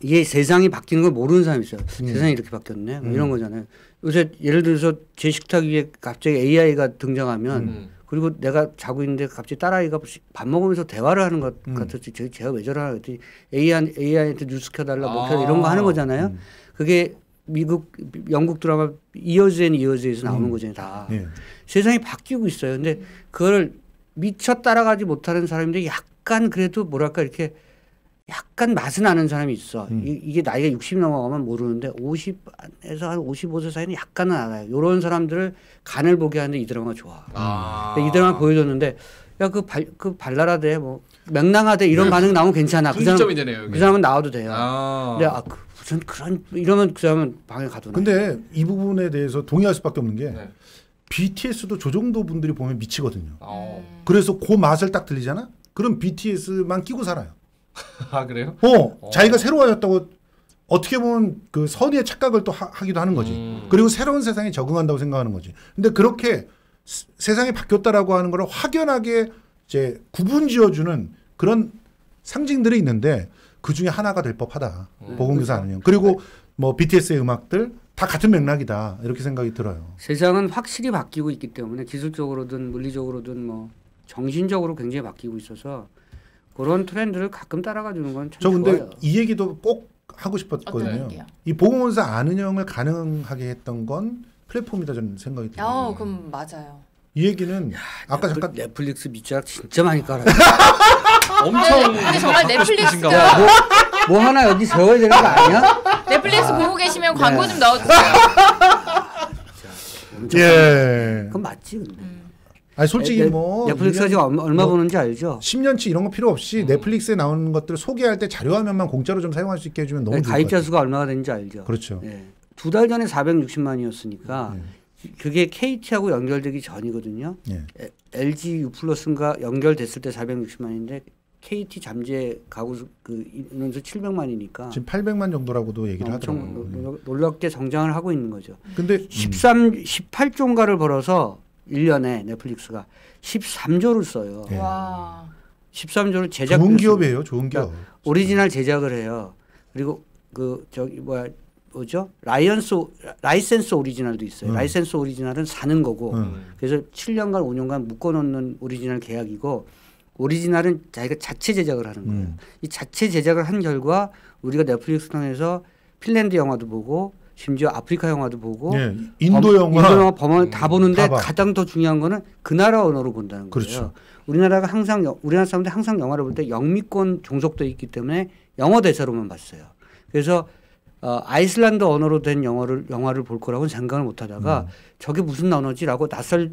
이게 세상이 바뀌는 걸 모르는 사람이 있어요. 세상이 이렇게 바뀌었네. 이런 거잖아요. 요새 예를 들어서 제 식탁 위에 갑자기 AI가 등장하면 그리고 내가 자고 있는데 갑자기 딸아이가 밥 먹으면서 대화를 하는 것 같았지. 제가 왜 저러나 그랬더니 AI한테 뉴스 켜달라 뭐 켜달라 이런 거 하는 거잖아요. 그게 영국 드라마 이어즈 앤 이어즈에서 나오는 거잖아요. 다. 세상이 바뀌고 있어요. 근데 그걸 미처 따라가지 못하는 사람들이 약간 그래도 뭐랄까 이렇게 약간 맛은 아는 사람이 있어. 이게 나이가 60 넘어가면 모르는데 50에서 한 55세 사이는 약간은 알아요. 이런 사람들을 간을 보게 하는데 이 드라마가 좋아. 이 드라마 보여줬는데 야 그 발랄하대 뭐 맹랑하대 이런 반응 나오면 괜찮아. 그 사람은 나와도 돼요. 근데 무슨 그런 이러면 그 사람은 방에 가둬놔. 근데 이 부분에 대해서 동의할 수밖에 없는 게 BTS도 저 정도 분들이 보면 미치거든요. 그래서 그 맛을 딱 들리잖아. 그럼 BTS만 끼고 살아요. 아 그래요? 자기가 새로워졌다고 어떻게 보면 그 선의의 착각을 또 하기도 하는 거지. 그리고 새로운 세상에 적응한다고 생각하는 거지. 근데 그렇게 세상이 바뀌었다라고 하는 걸 확연하게 이제 구분지어주는 그런 상징들이 있는데 그 중에 하나가 될 법하다. 보건교사 아니면. 그리고 뭐 BTS의 음악들 다 같은 맥락이다. 이렇게 생각이 들어요. 세상은 확실히 바뀌고 있기 때문에 기술적으로든 물리적으로든 뭐 정신적으로 굉장히 바뀌고 있어서 그런 트렌드를 가끔 따라가 주는 건 참 좋아요. 근데 이 얘기도 꼭 하고 싶었거든요. 이 보건원사 아는 형을 가능하게 했던 건 플랫폼이다 저는 생각이 들어요. 그럼 맞아요. 이 얘기는 아까 잠깐 넷플릭스 밑자락 진짜 많이 깔아요. 엄청 근데 정말 넷플릭스가 뭐 하나 여기 세워야 되는 거 아니야? 넷플릭스 보고 계시면 광고 좀 넣어주세요. 그건 맞지 근데. 아니 솔직히 뭐 넷플릭스가 지금 얼마 보는지 알죠? 10년치 이런 거 필요 없이 넷플릭스에 나오는 것들 소개할 때 자료 화면만 공짜로 좀 사용할 수 있게 해주면 너무 좋을 것 같아요. 가입자 수가 얼마가 되는지 알죠? 그렇죠. 2달 전에 460만이었으니까 그게 KT하고 연결되기 전이거든요. LG U+인가 연결됐을 때 460만인데 KT 잠재 가구 그 인원수 700만이니까 지금 800만 정도라고도 얘기를 하더라고요. 놀랍게 성장을 하고 있는 거죠. 근데 18조인가를 벌어서 1년에 넷플릭스가 13조를 써요. 와. 13조를 제작. 좋은 기업이에요. 좋은 기업. 그러니까 오리지널 제작을 해요. 그리고 그 저기 뭐죠? 라이센스 오리지널도 있어요. 라이센스 오리지널은 사는 거고. 그래서 7년간 5년간 묶어놓는 오리지널 계약이고 오리지널은 자기가 자체 제작을 하는 거예요. 이 자체 제작을 한 결과 우리가 넷플릭스 통해서 핀란드 영화도 보고 심지어 아프리카 영화도 보고 인도 영화 범을 다 보는데 가장 더 중요한 거는 그 나라 언어로 본다는 거예요. 그렇죠. 우리나라 사람들이 항상 영화를 볼 때 영미권 종속돼 있기 때문에 영어 대사로만 봤어요. 그래서 아이슬란드 언어로 된 영화를 볼 거라고는 생각을 못 하다가 저게 무슨 언어지라고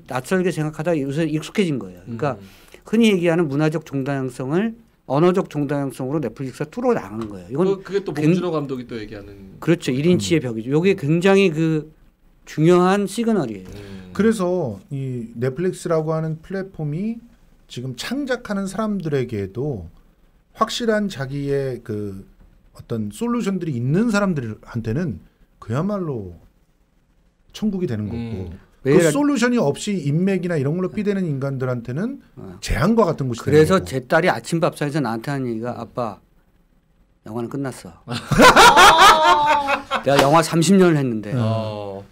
낯설게 생각하다가 요새 익숙해진 거예요. 그러니까 흔히 얘기하는 문화적 종다양성을 언어적 종다양성으로 넷플릭스가 뚫어 나가는 거예요. 이건 그게 또 봉준호 감독이 또 얘기하는 그렇죠. 1인치의 벽이죠. 이게 굉장히 그 중요한 시그널이에요. 그래서 이 넷플릭스라고 하는 플랫폼이 지금 창작하는 사람들에게도 확실한 자기의 그 어떤 솔루션들이 있는 사람들한테는 그야말로 천국이 되는 거고 그 솔루션이 없이 인맥이나 이런 걸로 삐대는 인간들한테는 재앙과 같은 곳이 되는 그래서 거고. 제 딸이 아침밥상에서 나한테 하는 얘기가 아빠 영화는 끝났어. 내가 영화 30년을 했는데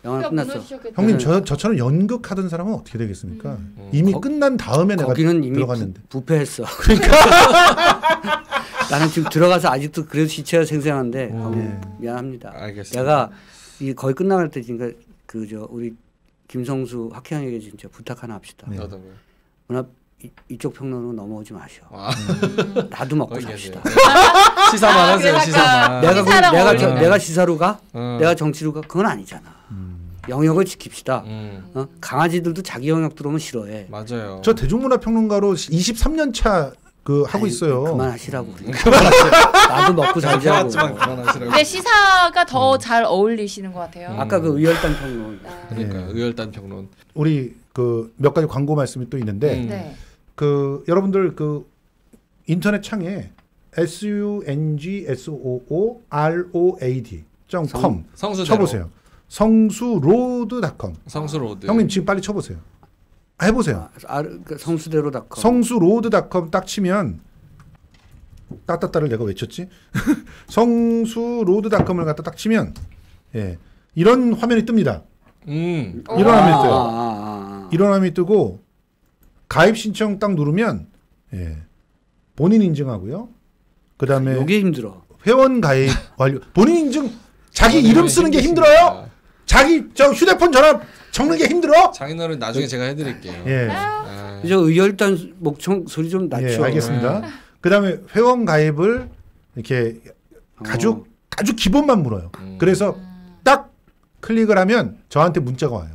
영화는 끝났어. 형님 저처럼 연극하던 사람은 어떻게 되겠습니까? 이미 끝난 다음에 내가 거기는 들어갔는데. 이미 부패했어. 그러니까 나는 지금 들어가서 아직도 그래도 시체가 생생한데 미안합니다. 알겠습니다. 내가 거의 끝나갈 때 지금 그저 우리 김성수 학회장에게 진짜 부탁 하나 합시다. 워낙 이쪽 평론으로 넘어오지 마시오. 나도 먹고 삽시다. 시사만 하세요. 시사만. 내가 시사로 가? 내가 정치로 가? 그건 아니잖아. 영역을 지킵시다. 강아지들도 자기 영역 들어오면 싫어해. 맞아요. 저 대중문화평론가로 23년 차 하고 있어요. 그만하시라고. 나도 먹고 살자고. 근데 시사가 더 잘 어울리시는 것 같아요. 아까 그 의열단 평론. 그러니까 의열단 평론. 우리 그 몇 가지 광고 말씀이 또 있는데 그 여러분들 그 인터넷 창에 sungsooRoad.com 쳐보세요. 성수로드.com. 성수로드. 형님 지금 빨리 쳐보세요. 해보세요. 성수대로.com. 성수로드.com 딱 치면 따따따를 내가 외쳤지? 성수로드.com을 갖다 딱 치면 이런 화면이 뜹니다. 이런 화면이 떠요. 이런 화면이 뜨고 가입 신청 딱 누르면 본인 인증하고요. 그다음에 이게 힘들어. 회원 가입 완료. 본인 인증 자기 이름 쓰는 게 힘들어요? 자기 저 휴대폰 전화 적는 게 힘들어? 장인어른 나중에 제가 해드릴게요. 저 의열단 목청 소리 좀 낮춰. 알겠습니다. 그다음에 회원 가입을 이렇게 아주 기본만 물어요. 그래서 딱 클릭을 하면 저한테 문자가 와요.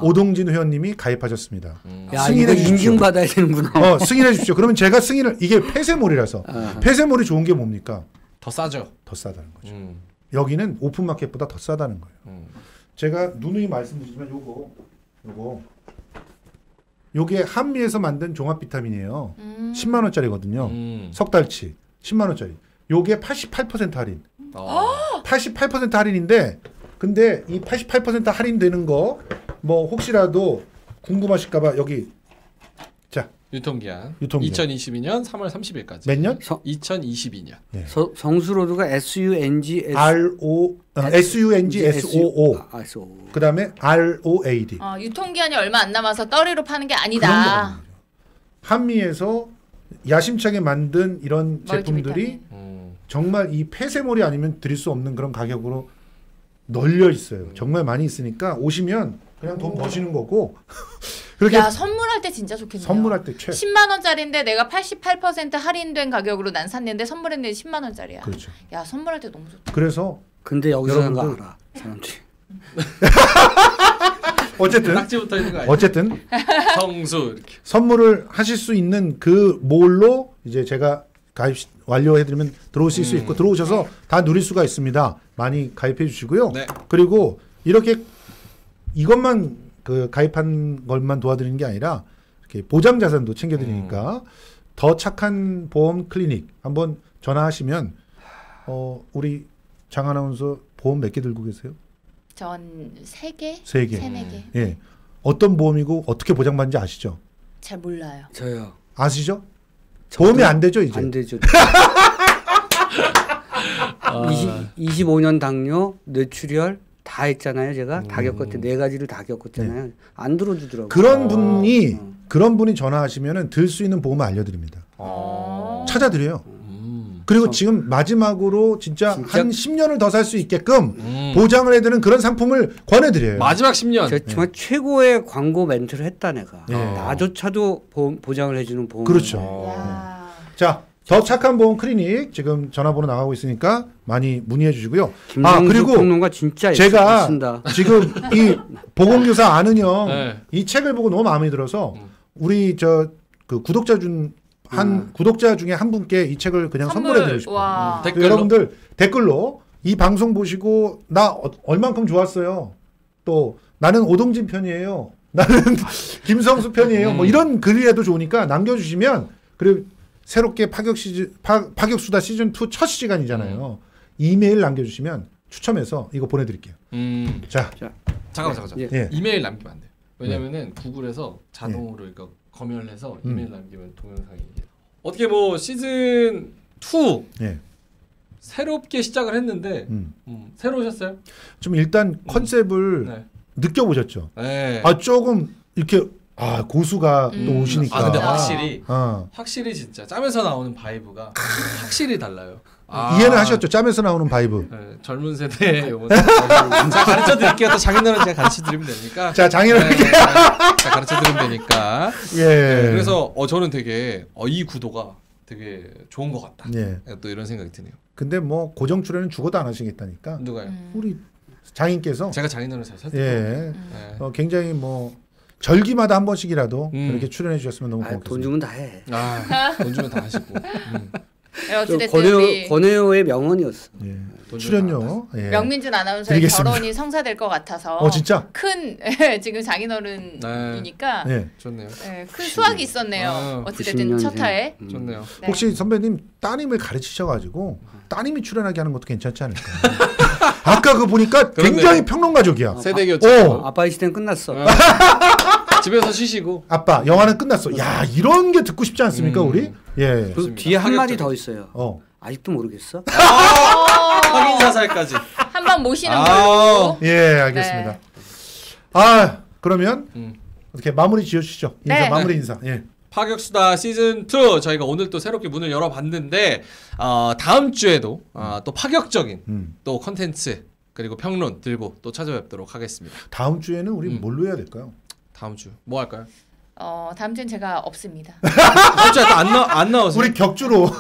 오동진 회원님이 가입하셨습니다. 야, 이거 인증받아야 되는구나. 승인해 주십시오. 그러면 제가 승인을, 이게 폐쇄몰이라서 폐쇄몰이 좋은 게 뭡니까? 더 싸죠. 더 싸다는 거죠. 여기는 오픈마켓보다 더 싸다는 거예요. 제가 누누이 말씀드리지만 요게 한미에서 만든 종합 비타민이에요. 10만 원짜리거든요. 석 달치 10만 원짜리. 요게 88% 할인. 88% 할인인데, 근데 이 88% 할인되는 거 뭐 혹시라도 궁금하실까봐 여기 자 유통기한 2022년 3월 30일까지. 몇 년? 2022년. 네. 성수로드가 SUNG SUNGSOO. 그다음에 ROAD. 유통기한이 얼마 안 남아서 떨이로 파는 게 아니다. 한미에서 야심차게 만든 이런 제품들이 정말 이 폐쇄몰이 아니면 드릴 수 없는 그런 가격으로 널려 있어요. 정말 많이 있으니까 오시면 그냥 돈 버시는 거고. 그렇게 야, 선물할 때 진짜 좋겠네요. 선물할 때 최. 10만 원짜리인데 내가 88% 할인된 가격으로 난 샀는데 선물했는데 10만 원짜리야. 그렇죠. 야, 선물할 때 너무 좋다. 그래서 근데 여기서 산 거 알아. 사람들이. 어쨌든 낙지부터 있는 거 아니야? 어쨌든 성수 이렇게 선물을 하실 수 있는 그 몰로 이제 제가 가입 완료해드리면 들어오실 수 있고 들어오셔서 다 누릴 수가 있습니다. 많이 가입해 주시고요. 네. 그리고 이렇게 이것만 그 가입한 것만 도와드리는 게 아니라 이렇게 보장 자산도 챙겨드리니까 더 착한 보험 클리닉 한번 전화하시면 우리 장 아나운서 보험 몇 개 들고 계세요? 전 3개? 3개. 3-4개. 예. 어떤 보험이고 어떻게 보장받는지 아시죠? 잘 몰라요. 저요. 아시죠? 보험이 안 되죠, 이제? 안 되죠. 25년 당뇨, 뇌출혈 다 했잖아요. 제가 다 겪었대. 4가지를 다 겪었잖아요. 네. 안 들어주더라고요. 그런 분이 전화하시면은 들 수 있는 보험을 알려드립니다. 찾아드려요. 그리고 지금 마지막으로 진짜 한 10년을 더 살 수 있게끔 보장을 해드리는 그런 상품을 권해드려요. 마지막 10년. 정말 최고의 광고 멘트를 했다 내가. 나조차도 보장을 해주는 보험. 그렇죠. 자, 더 착한 보험 클리닉 지금 전화번호 나가고 있으니까 많이 문의해 주시고요. 그리고 평론가 진짜 제가 있습니다. 지금 이 보건교사 아는 형 이 책을 보고 너무 마음에 들어서 우리 그 구독자 중에 한 분께 이 책을 그냥 선물해 드리고 싶어요. 여러분들 댓글로 이 방송 보시고 나 얼만큼 좋았어요. 또 나는 오동진 편이에요. 나는 김성수 편이에요. 뭐 이런 글이라도 좋으니까 남겨주시면, 그리고 새롭게 파격수다 시즌2 첫 시간이잖아요. 이메일 남겨주시면 추첨해서 이거 보내드릴게요. 자. 잠깐만. 예. 이메일 남기면 안 돼요. 왜냐면은 구글에서 자동으로 이거 검열을 해서 이메일 남기면 동영상이 어떻게 뭐 시즌 2 새롭게 시작을 했는데 새로 오셨어요? 좀 일단 컨셉을 느껴보셨죠? 네. 조금 이렇게 고수가 또 오시니까. 근데 확실히 진짜 짬에서 나오는 바이브가 확실히 달라요. 이해는 하셨죠? 짬에서 나오는 바이브. 네, 젊은 세대의 요거 제가 가르쳐 드릴게요. 또 장인어른 제가 가르쳐 드리면 되니까. 자, 장인어른 제가 가르쳐 드리면 되니까. 예. 네, 그래서 저는 되게 이 구도가 되게 좋은 것 같다. 예. 또 이런 생각이 드네요. 근데 뭐 고정 출연은 죽어도 안 하시겠다니까. 누가요? 우리 장인께서. 제가 장인어른 잘 설득. 예. 굉장히 뭐 절기마다 한 번씩이라도 이렇게 출연해 주셨으면 너무 고맙겠습니다. 돈 주면 다 해. 돈 주면 다 하시고. 권혜호의 명언이었어. 예. 출연료. 예. 명민준 아나운서의 결혼이 성사될 것 같아서. 진짜? 큰 지금 장인어른이니까. 네. 좋네요. 큰 수확이 있었네요. 어찌됐든 첫 화에. 좋네요. 네. 혹시 선배님 따님을 가르치셔가지고 따님이 출연하게 하는 것도 괜찮지 않을까요? 아까 그 보니까 굉장히 평론가적이야. 세대 교체. 아빠의 시대는 끝났어. 집에서 쉬시고. 아빠 영화는 끝났어. 야, 이런 게 듣고 싶지 않습니까 우리? 예. 그 뒤에 한 마디 더 있어요. 아직도 모르겠어? 확인 사살까지. 한번 모시는 걸로. 예, 알겠습니다. 네. 그러면 어떻게 마무리 지어주시죠. 인사, 마무리 인사. 예. 파격수다 시즌 2 저희가 오늘 또 새롭게 문을 열어봤는데 다음 주에도 또 파격적인 또 컨텐츠 그리고 평론 들고 또 찾아뵙도록 하겠습니다. 다음 주에는 우리 뭘로 해야 될까요? 다음 주 뭐 할까요? 다음 주엔 제가 없습니다. 다음 주에 안 나오세요? 우리 격주로.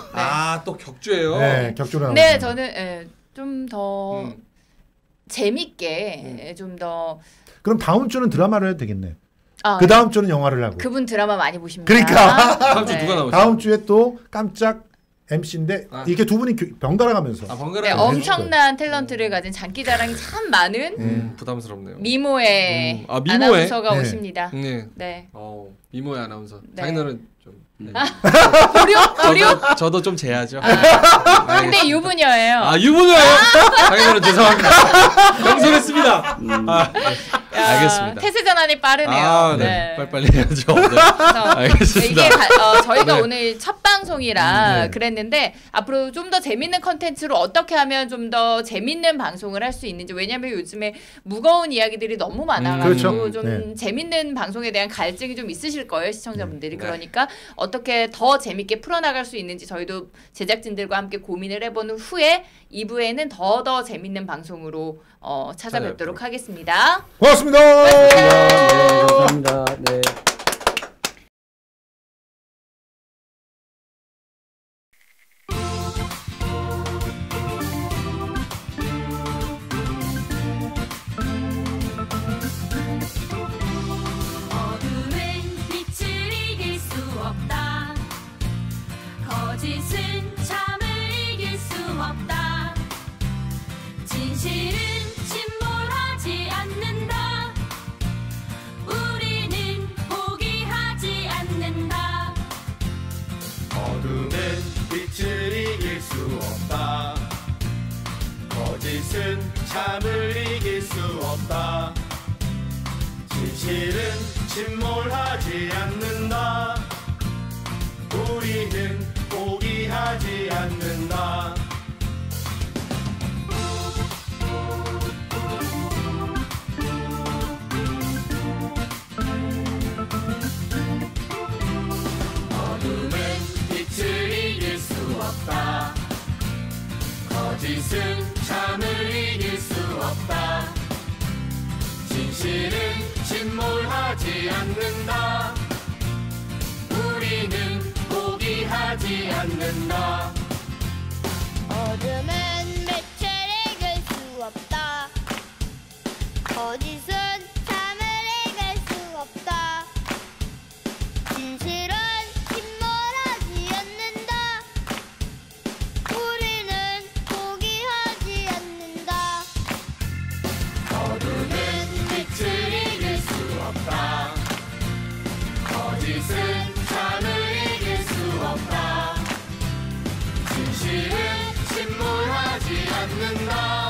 또 격주예요. 네, 격주로 나오세요. 네, 저는 좀 더 재밌게 좀 더. 그럼 다음 주는 드라마를 해도 되겠네. 아, 그 다음 주는 영화를 하고. 그분 드라마 많이 보십니다. 그러니까 다음 주 누가 나오죠? 다음 주에 또 깜짝 MC인데 이게 두 분이 번갈아가면서 네, 엄청난 탤런트를 가진 장기자랑이 참 많은 부담스럽네요. 미모의 아나운서가 오십니다. 네. 미모의 아나운서. 자기는 좀 도륙? 저도 좀 재야죠. 근데 유부녀예요. 유부녀예요? 자기는 죄송합니다. 경솔했습니다. 알겠습니다. 태세 전환이 빠르네요. 네. 빨리 해야죠. 네. 알겠습니다. 이게 저희가 오늘 첫 방송이라 그랬는데 앞으로 좀 더 재밌는 컨텐츠로 어떻게 하면 좀 더 재밌는 방송을 할 수 있는지, 왜냐하면 요즘에 무거운 이야기들이 너무 많아가지고 좀 재밌는 방송에 대한 갈증이 좀 있으실 거예요, 시청자분들이. 그러니까 어떻게 더 재밌게 풀어나갈 수 있는지 저희도 제작진들과 함께 고민을 해본 후에 2부에는 더 재밌는 방송으로 찾아뵙도록 하겠습니다. 고맙습니다. 감사합니다. 네. 거짓은 참을 이길 수 없다. 진실은 침몰하지 않는다. 우리는 포기하지 않는다. 어둠은 빛을 이길 수 없다. 거짓은 참을 이길 수 없다. 진실은 침몰하지 않는다. 우리는 포기하지 않는다. 어둠은 빛을 이길 수 없다. 거짓은 참을 이길 수 없다. 진실은 침몰하지 않는다. 우리는 포기하지 않는다. 어둠은 빛을 이길 수 없다. 거짓은 참을 이길 수 없다. 진실은 침몰하지 않는다. 우리는 포기하지 않는다. 어둠은 빛을 이길 수 없다. 거짓은 참을 이길 수 없다. 진실은 침몰하지 않는다.